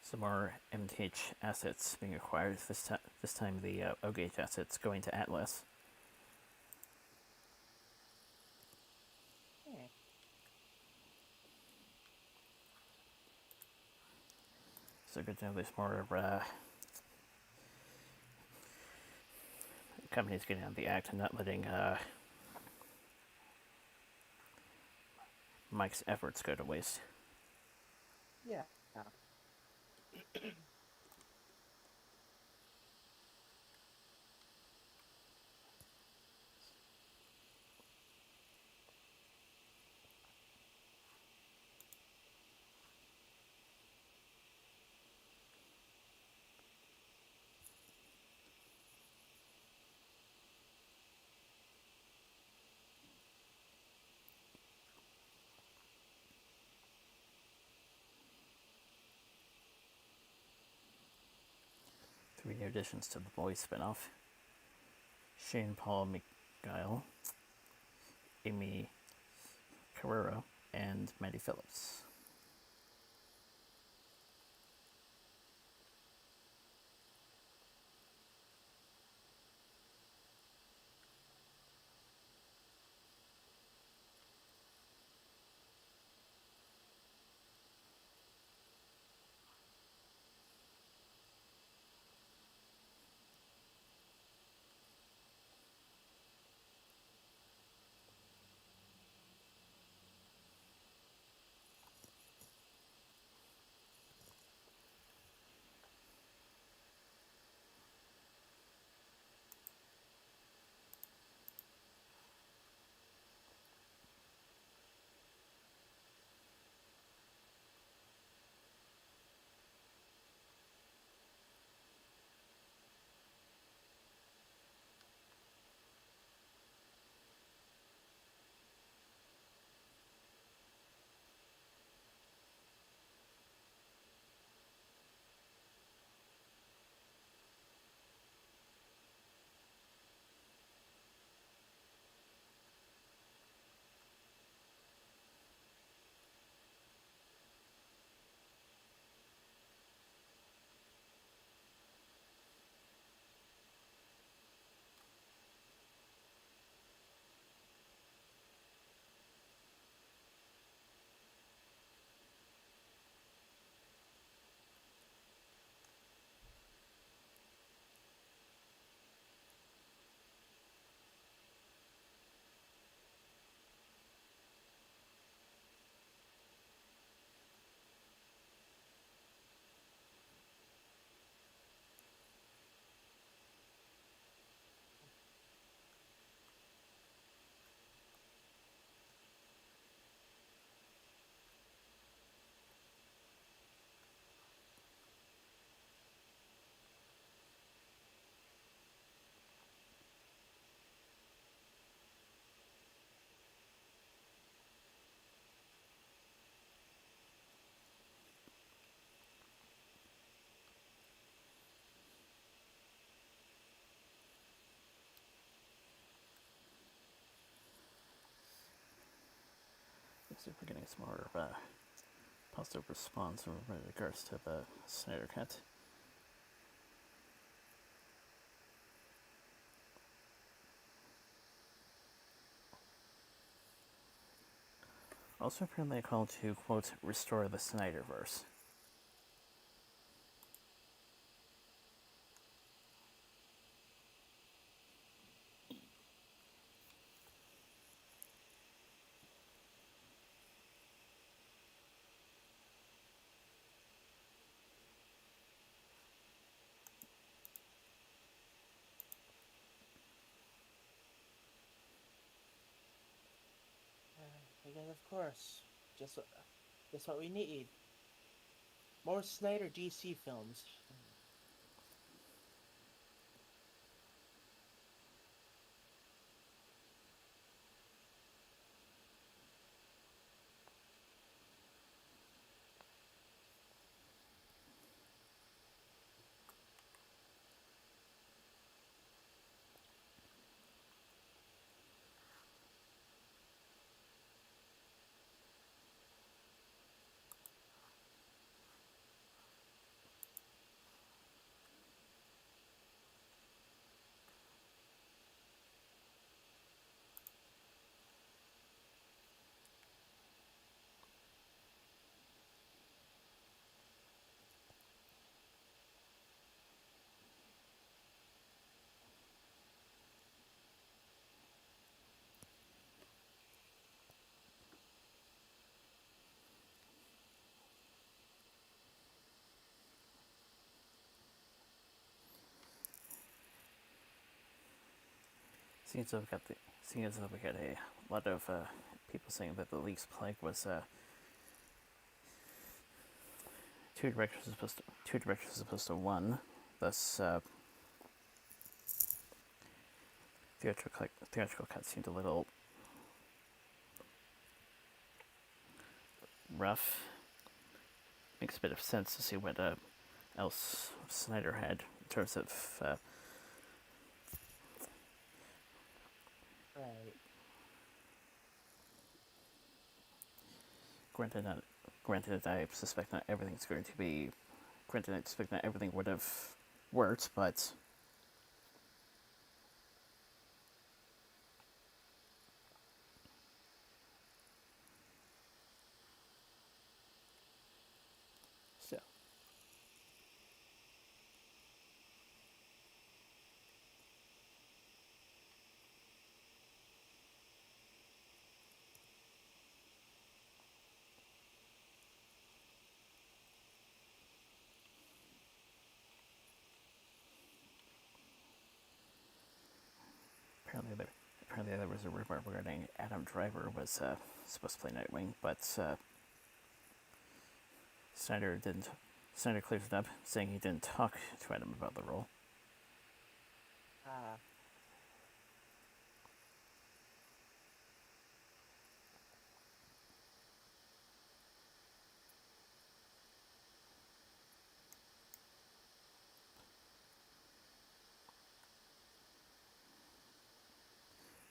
Some more MTH assets being acquired. This time the OGH assets going to Atlas. Hmm. So good to know there's more companies getting on the act and not letting Mike's efforts go to waste. Yeah. 3 new additions to the Boys spinoff. Shane Paul McGuile, Amy Carrero, and Maddie Phillips. see if we're getting some more positive response in regards to the Snyder Cut. Also, apparently, a call to, quote, restore the Snyderverse. Because of course, just just what we need. More Snyder DC films. Seeing as though we got a lot of people saying that the leak's plague was two directors are supposed to one, thus theatrical cut seemed a little rough. Makes a bit of sense to see what else Snyder had in terms of Right. granted, I suspect not everything's going to be. Granted, I suspect not everything would have worked, but still. Apparently there was a rumor regarding Adam Driver was supposed to play Nightwing, but Snyder didn't. Snyder clears it up, saying he didn't talk to Adam about the role. Ah.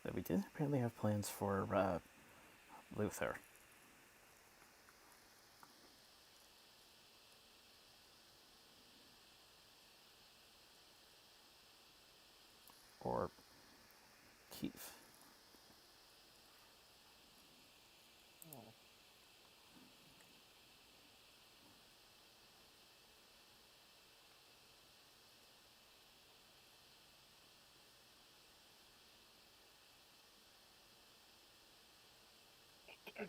That we did apparently have plans for Luther. Or Keith. Oh.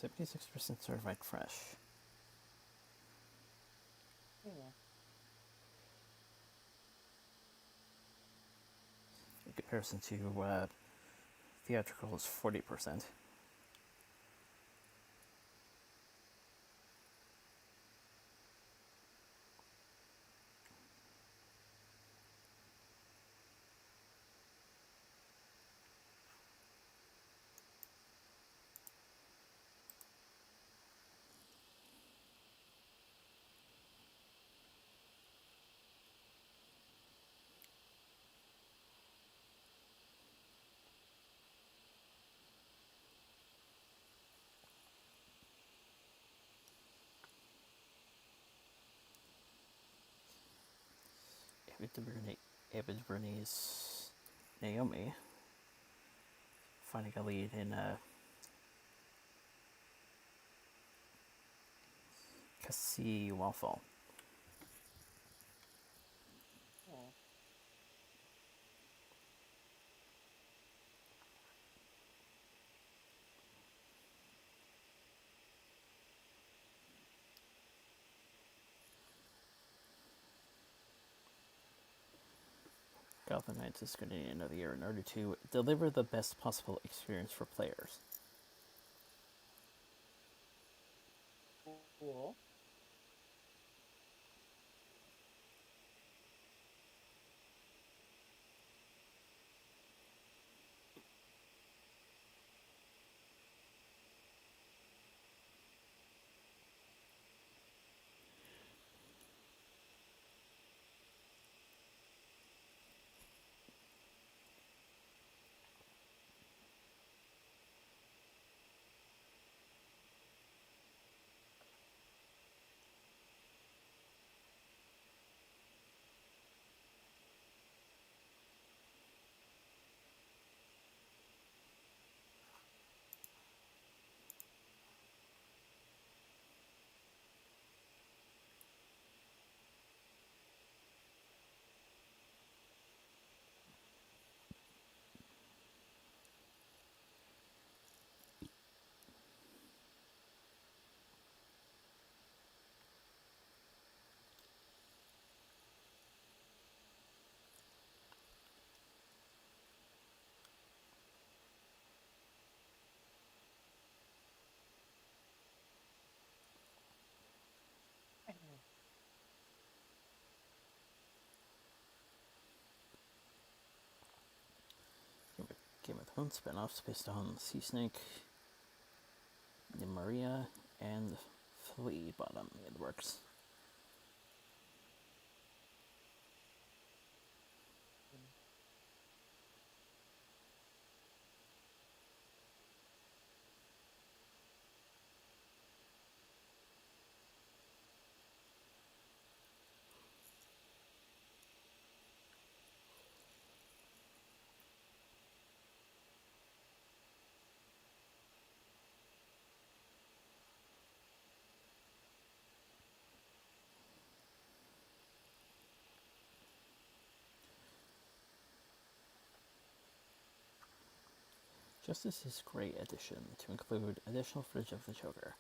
76% certified fresh. Yeah. In comparison to theatrical is 40%. Avid Bernie's Naomi finding a lead in Cassie Waffle. Oh. Gotham Knights is going to need another year in order to deliver the best possible experience for players. Cool. Game of Thrones spin-offs based on Sea Snake, Maria, and Flea Bottom in the works. Justice is Great Edition to include additional footage of the Joker.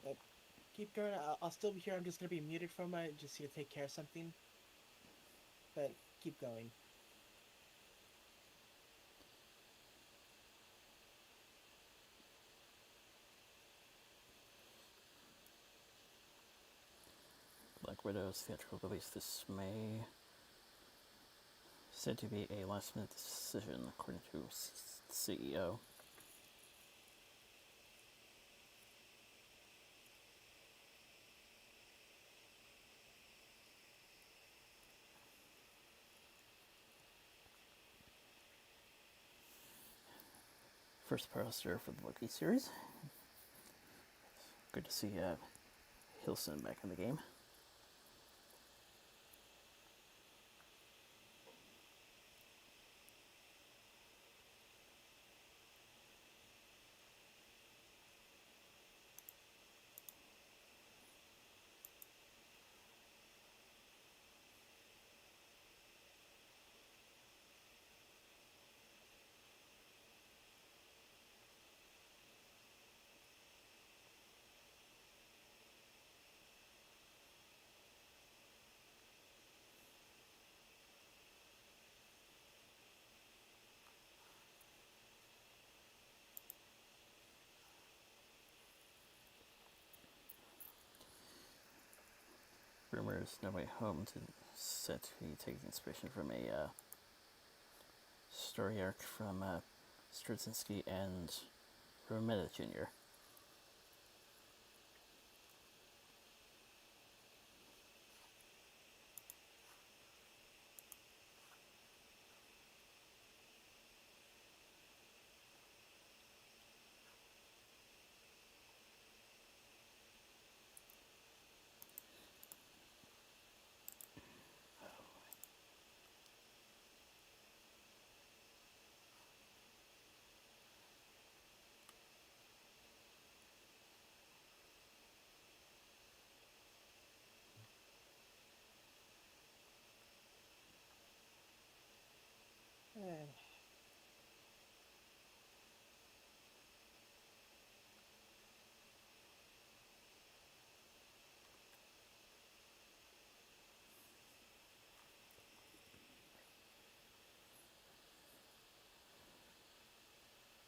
But keep going. I'll still be here. I'm just gonna be muted for a moment, just to take care of something. But keep going. Black Widow's theatrical release this May. Said to be a last-minute decision, according to the CEO. First poster for the Loki series. Good to see Hilson back in the game. Spider-Man's No Way Home to set to be taking inspiration from a story arc from Straczynski and Romita Jr.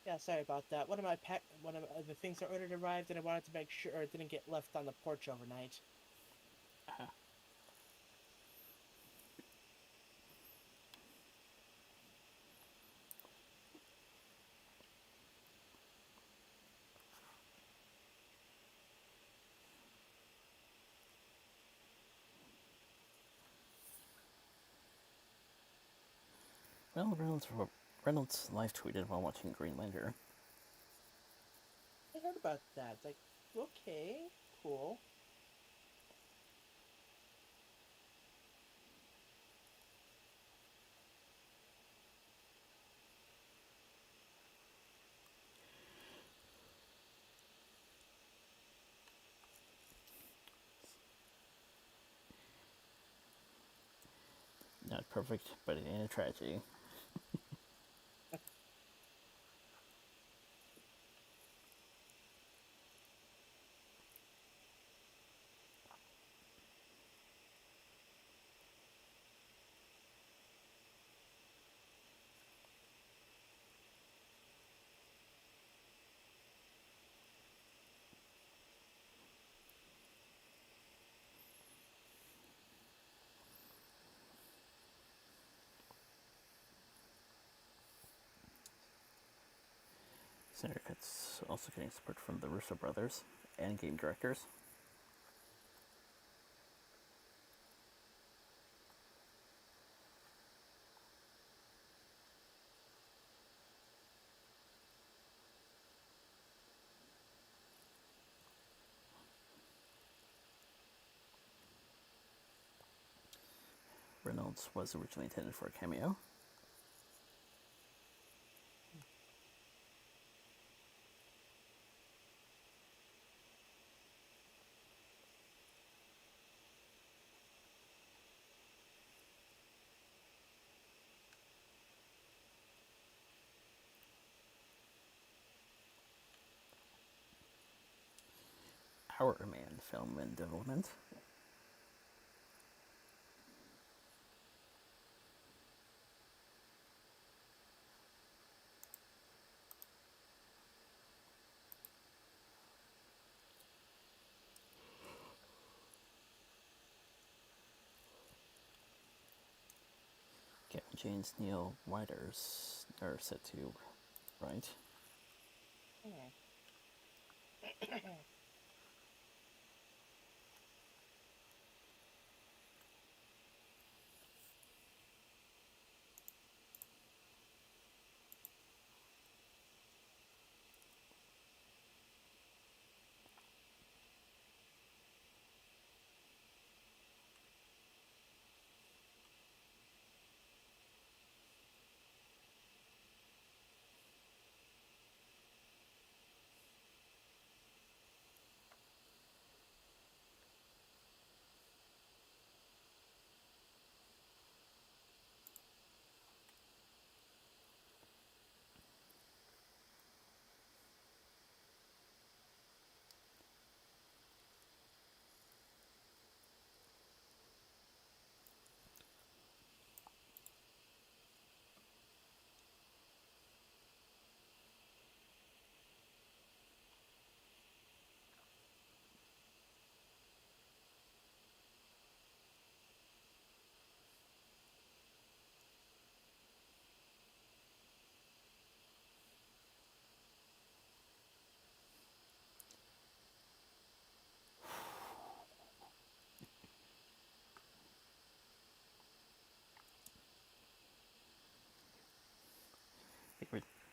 Yeah, sorry about that. One of the things I ordered arrived, and I wanted to make sure it didn't get left on the porch overnight. Well, Reynolds live tweeted while watching Green Lantern. I heard about that. Like, okay, cool. Not perfect, but it ain't a tragedy. Snyder Cut's also getting support from the Russo brothers and game directors. Reynolds was originally intended for a cameo. Our Man film in development. Kevin James Neil Widers are set to write.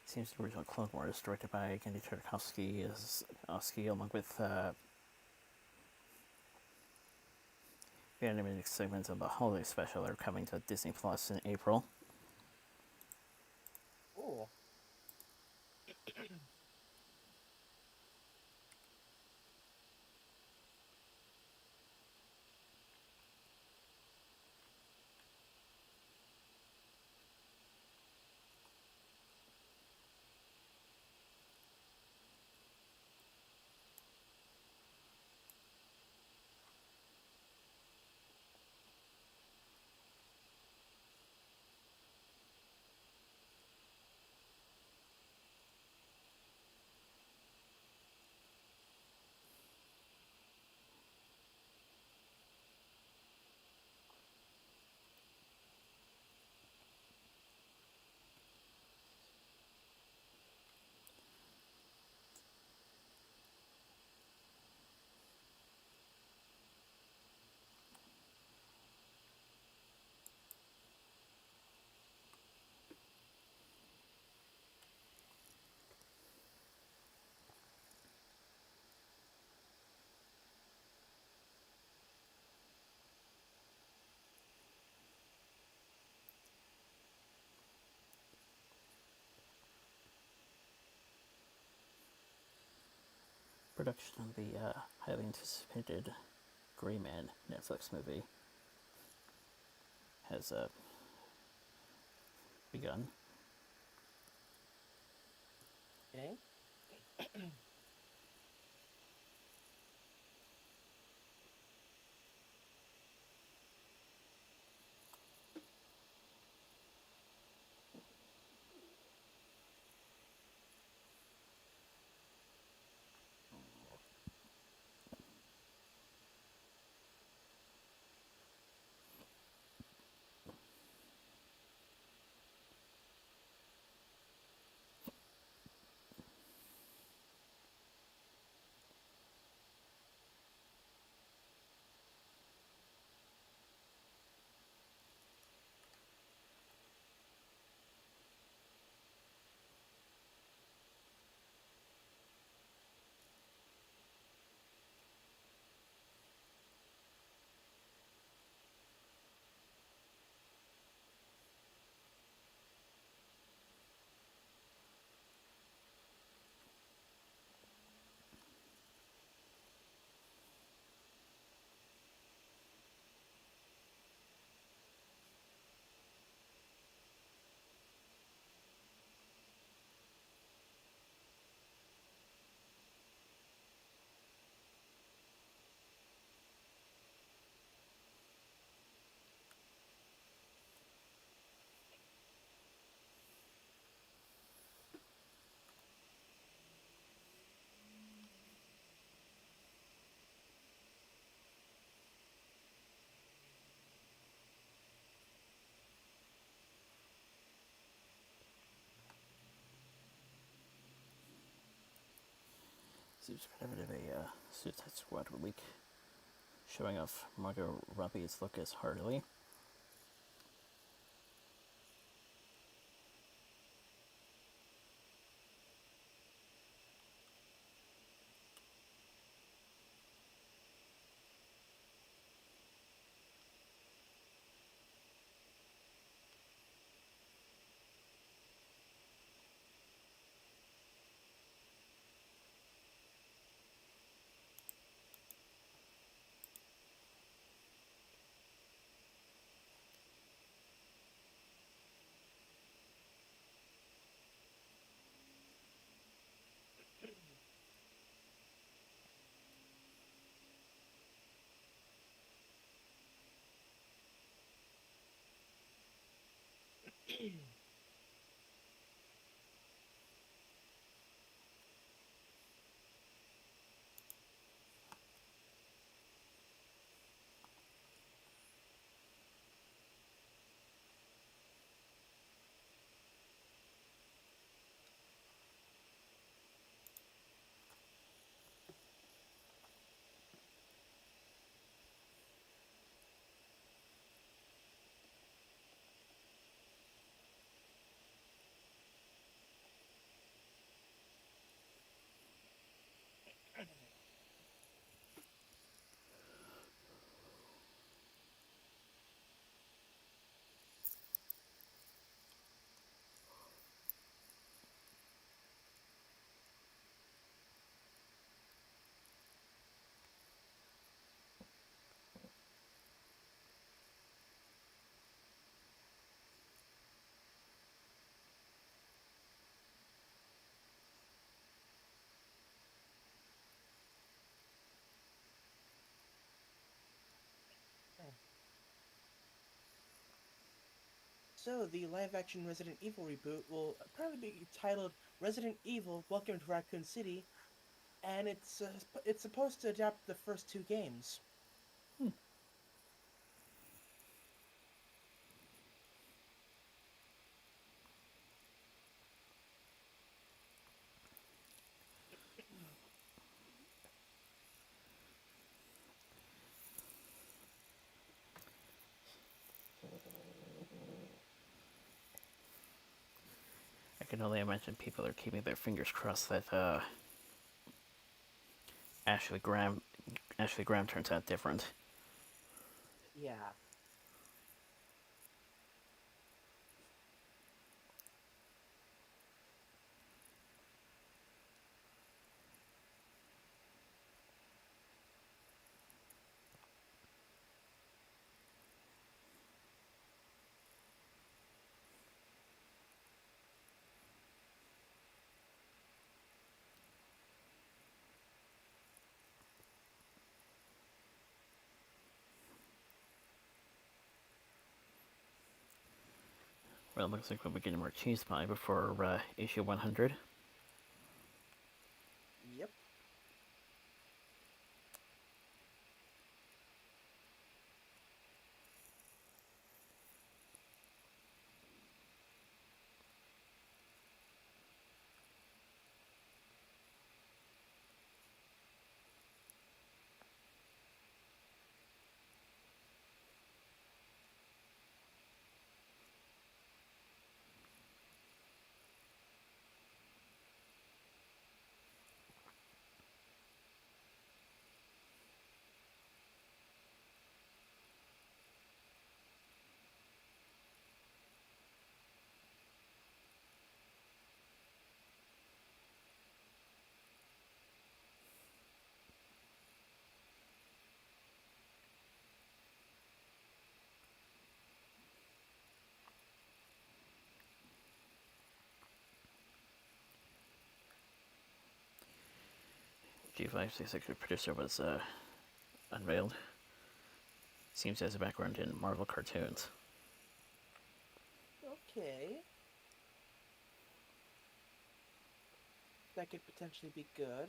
seems the original Clone Wars, directed by Genndy Tartakovsky, is Oski, along with the animated segments of the holiday special are coming to Disney Plus in April. Cool. Production of the highly anticipated Gray Man Netflix movie has begun. Okay. Seems kind of a Suicide Squad week, showing off Margot Robbie's look as Harley. So, the live action Resident Evil reboot will probably be titled Resident Evil Welcome to Raccoon City, and it's supposed to adapt the first two games. I can only imagine people are keeping their fingers crossed that Ashley Graham Ashley Graham turns out different. Yeah. Well, it looks like we'll be getting more cheese pie before issue 100. Yep. G566 producer was unveiled. Seems he has a background in Marvel cartoons. Okay. That could potentially be good.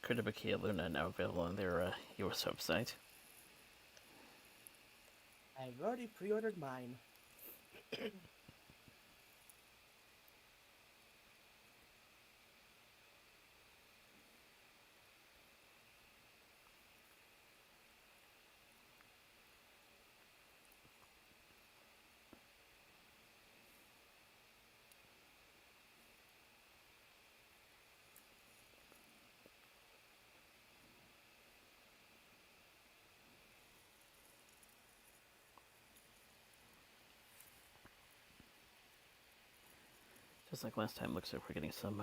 Kudabaki Luna now available on their US website. I've already pre-ordered mine. Just like last time, looks like we're getting some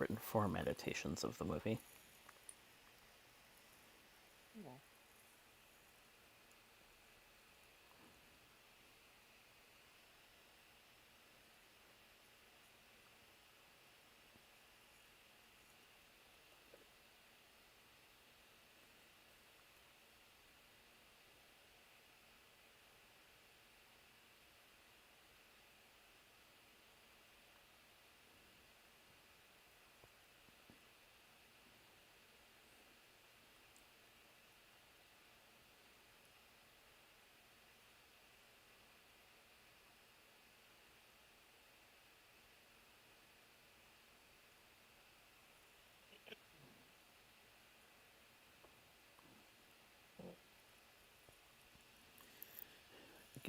written form adaptations of the movie. Yeah.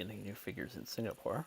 getting new figures in Singapore.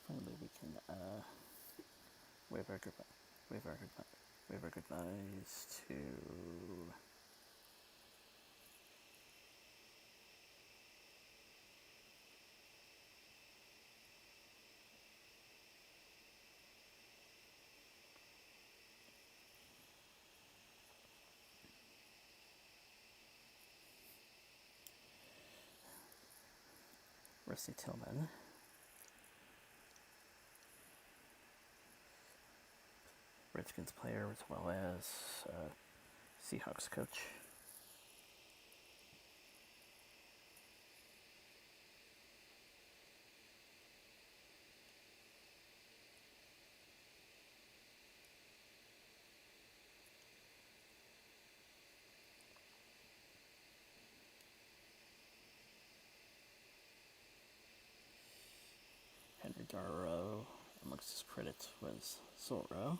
Finally, we can wave our goodbye, wave our goodbyes to Rusty Tillman. Redskins player as well as Seahawks coach. Henry Darrow, amongst his credits, was Zorro.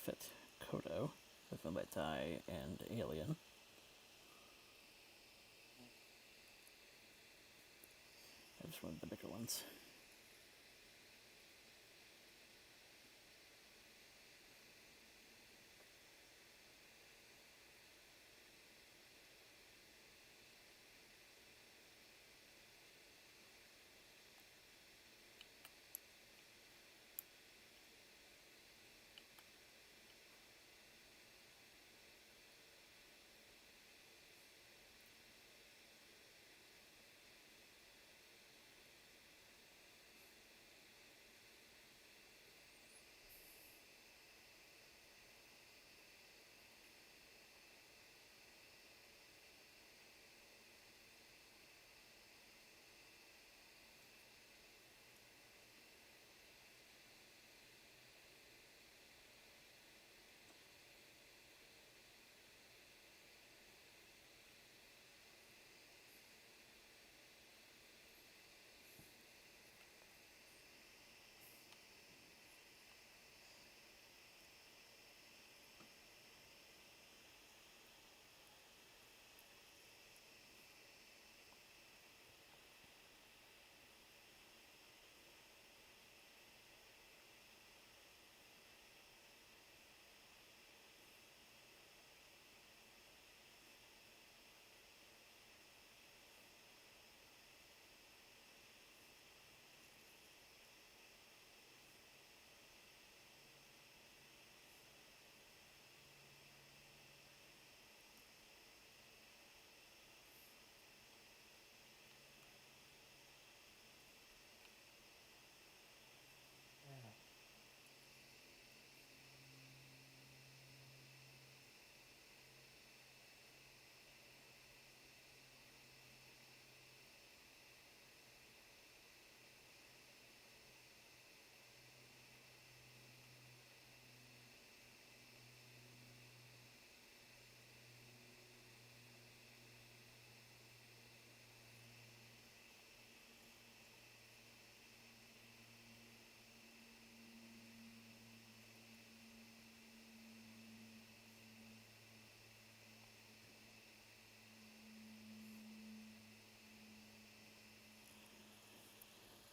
Fit Kodo, Living Let Die, and Alien. That was one of the bigger ones.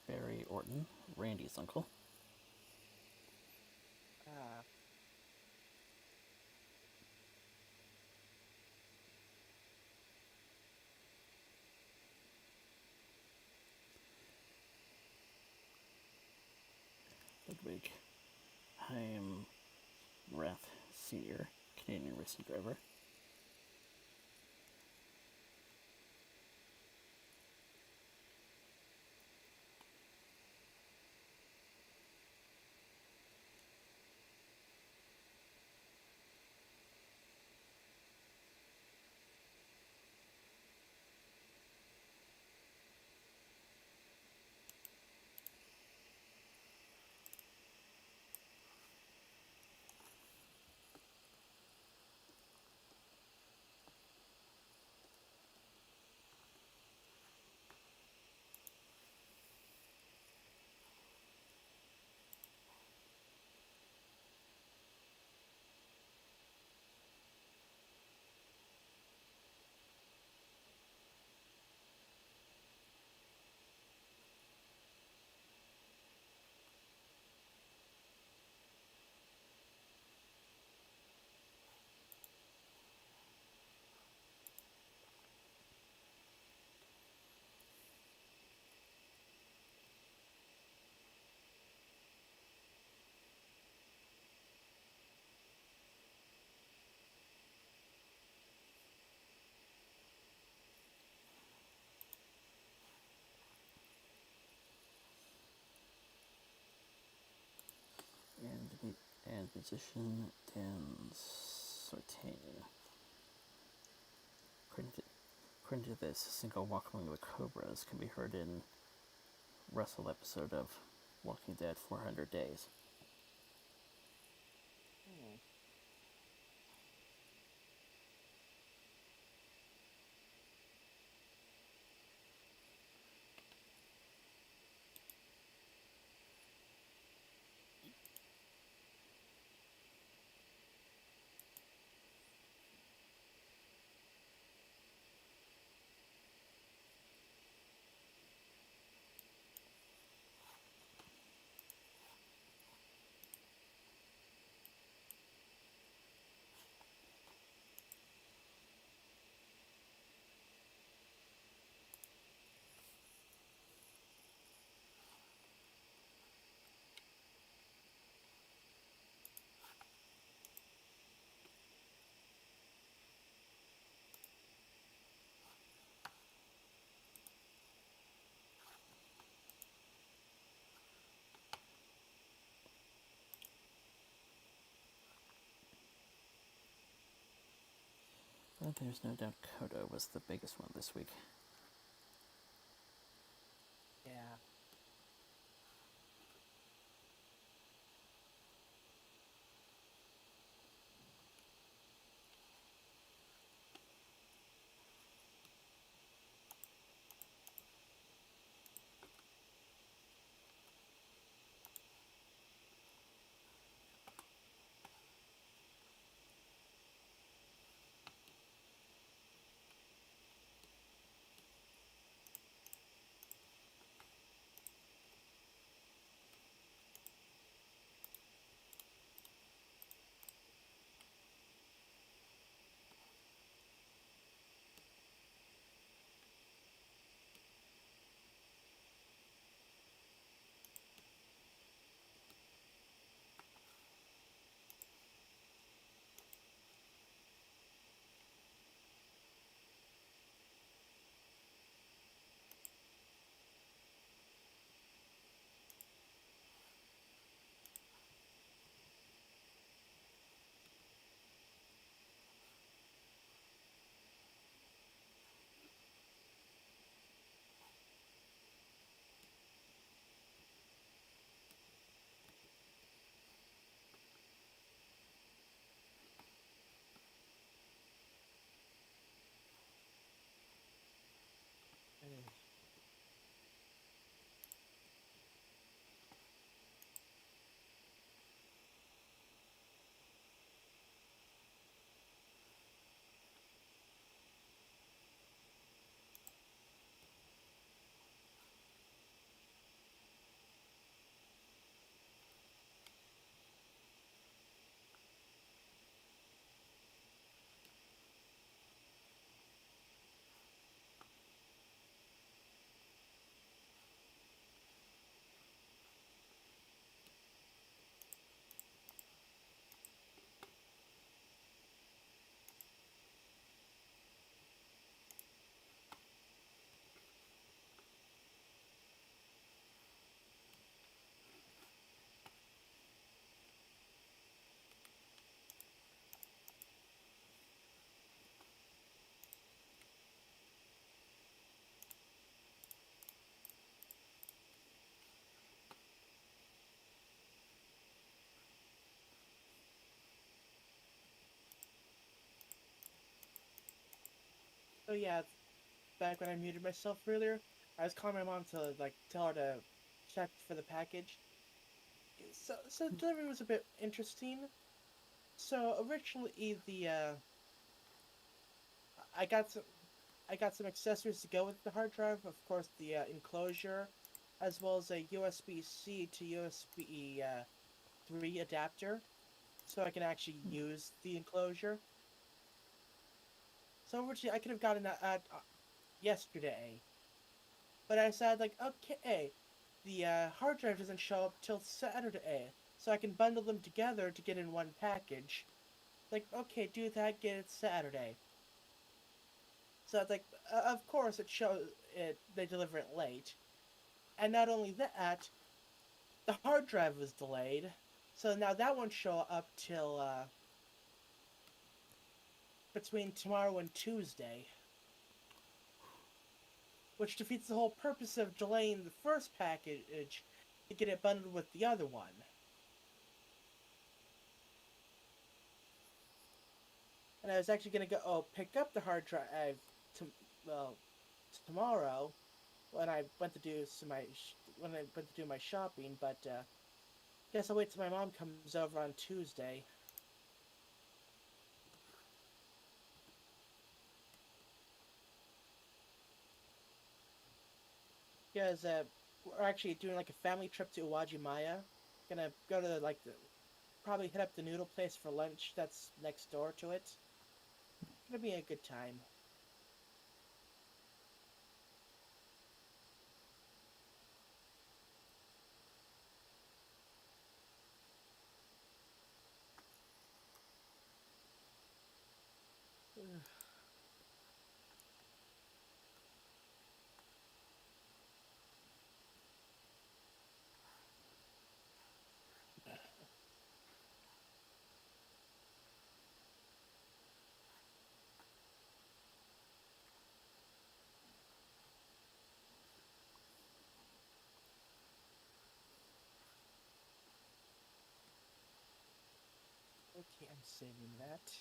Barry Orton, Randy's uncle. Ludwig Heim Rath Sr., Canadian racing driver. and musician Dan Sortain. According to this, single Walk Among the Cobras can be heard in Russell episode of Walking Dead 400 Days. Hmm. But there's no doubt Kodo was the biggest one this week. Yeah. Eh. So yeah, back when I muted myself earlier, I was calling my mom to like tell her to check for the package. So delivery was a bit interesting. So originally I got some I got some accessories to go with the hard drive. Of course, the enclosure, as well as a USB-C to USB 3 adapter, so I can actually use the enclosure. So originally I could have gotten that at yesterday, but I decided like, okay, the hard drive doesn't show up till Saturday, so I can bundle them together to get in one package. Like, okay, do that, get it Saturday. So it's like, of course it shows it. They deliver it late, and not only that, the hard drive was delayed. So now that won't show up till between tomorrow and Tuesday, which defeats the whole purpose of delaying the first package to get it bundled with the other one. And I was actually gonna go pick up the hard drive to well tomorrow when I went to do my shopping, but guess I'll wait till my mom comes over on Tuesday. Because we're actually doing like a family trip to Uwajimaya. Gonna go to probably hit up the noodle place for lunch that's next door to it. Gonna be a good time. Okay, I'm saving that.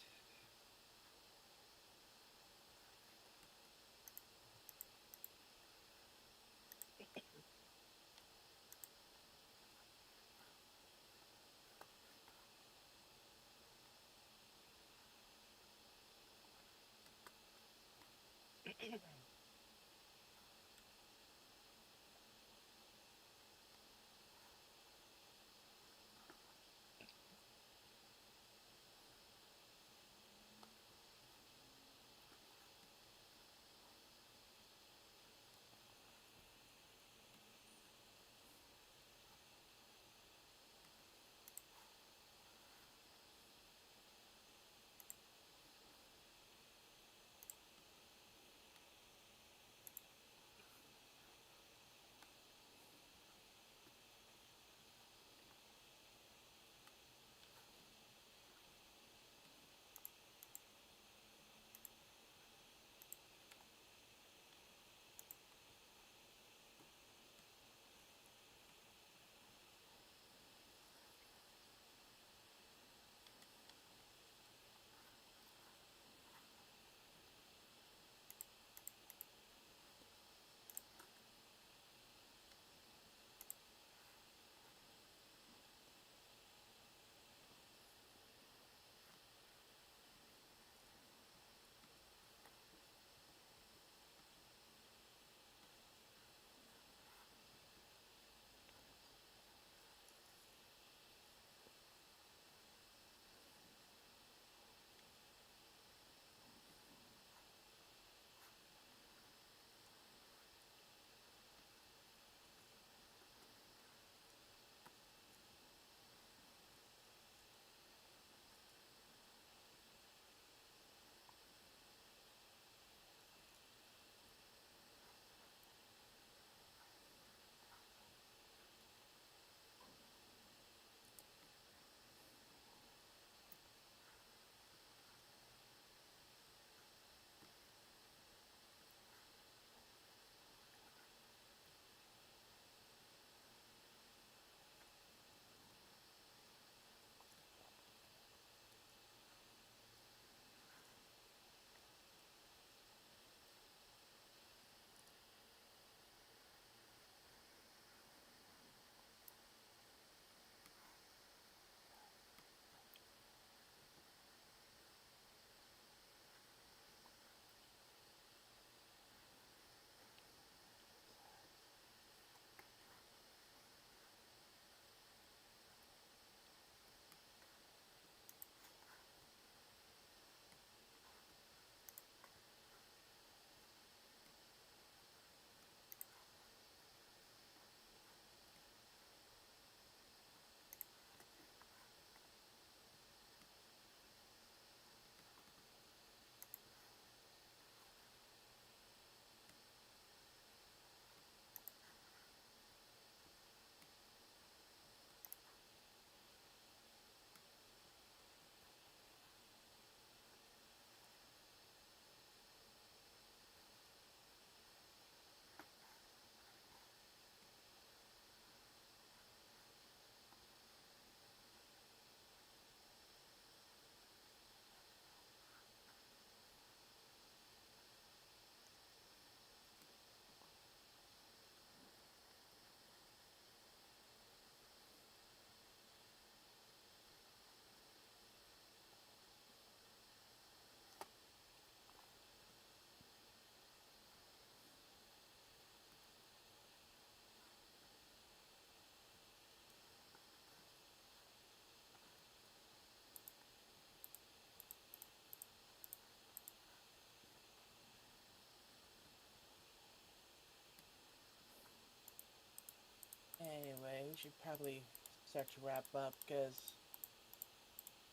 Anyway, we should probably start to wrap up because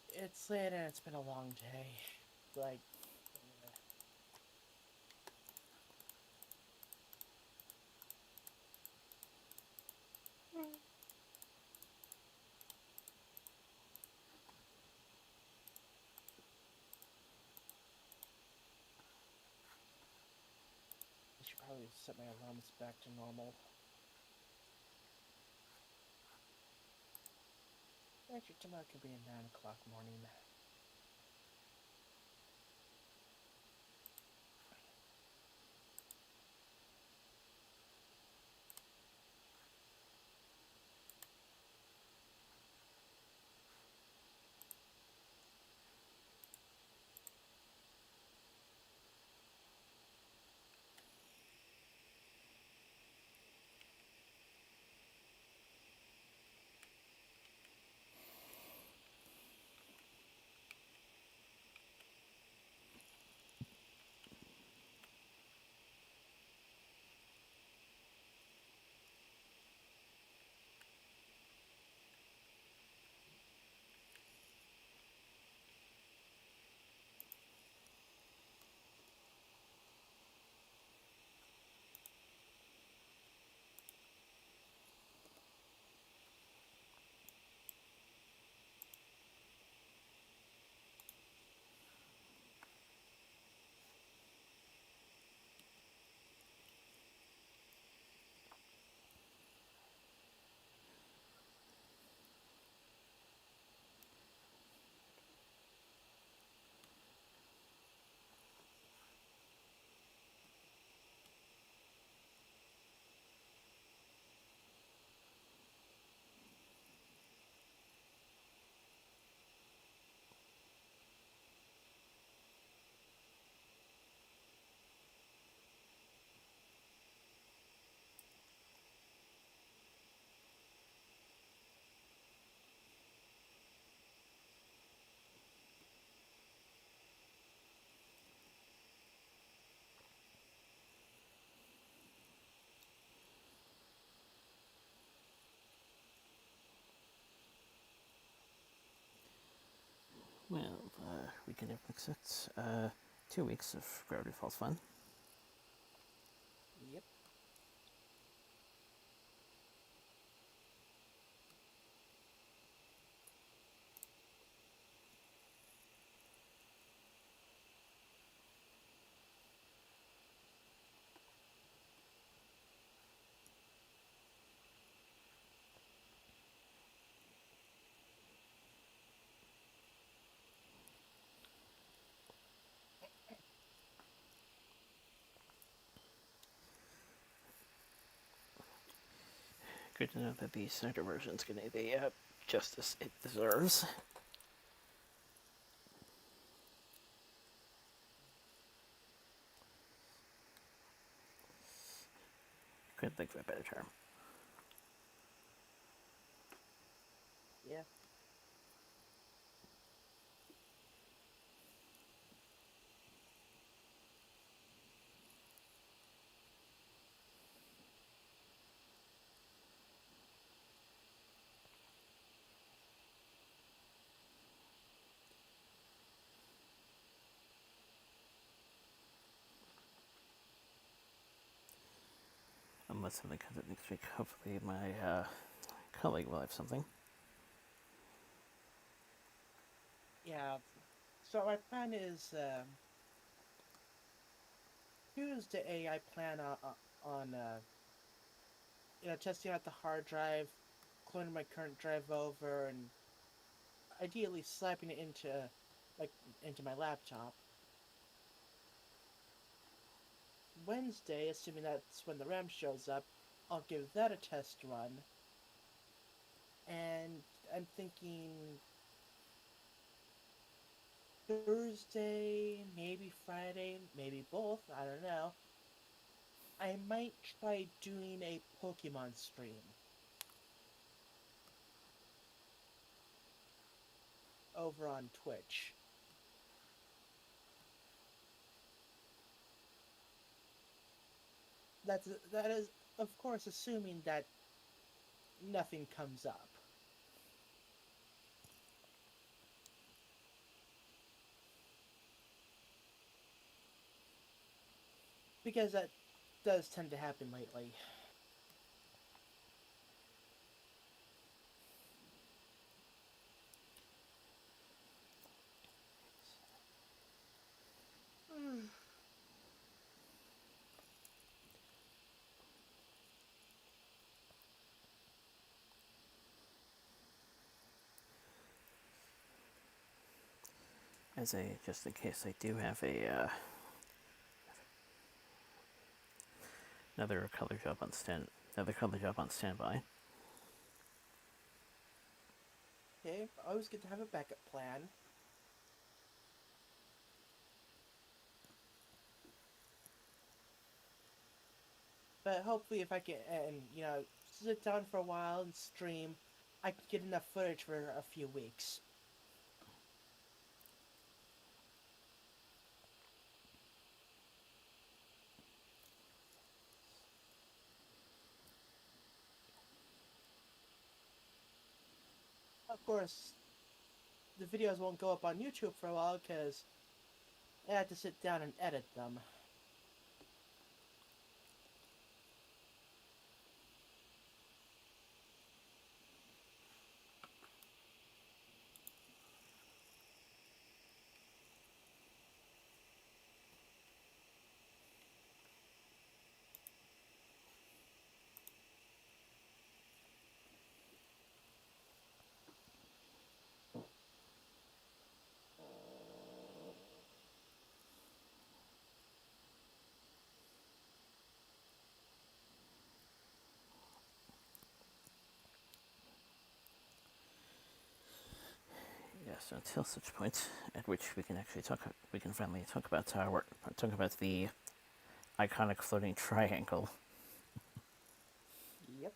it's late and it's been a long day. Like, I should probably set my alarms back to normal. Actually, tomorrow could be a 9 o'clock morning. Well, weekend of Mix-It. 2 weeks of Gravity Falls fun. Yep. Good to know that the Snyder version's getting the justice it deserves. Couldn't think of a better term. Yeah. Unless something comes up next week, hopefully my colleague will have something. Yeah. So my plan is Tuesday. I plan on testing out the hard drive, cloning my current drive over, and ideally slapping it like into my laptop. Wednesday, assuming that's when the RAM shows up, I'll give that a test run. And I'm thinking Thursday, maybe Friday, maybe both, I don't know. I might try doing a Pokemon stream over on Twitch. That is, of course, assuming that nothing comes up. Because that does tend to happen lately. Just in case, I do have another color job on standby. Okay, always good to have a backup plan. But hopefully, if I can, and sit down for a while and stream, I can get enough footage for a few weeks. Of course, the videos won't go up on YouTube for a while because I had to sit down and edit them. Yes, until such point at which we can finally talk about the iconic floating triangle. Yep.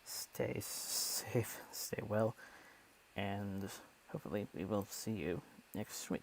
Stay safe, stay well, and hopefully we will see you next week.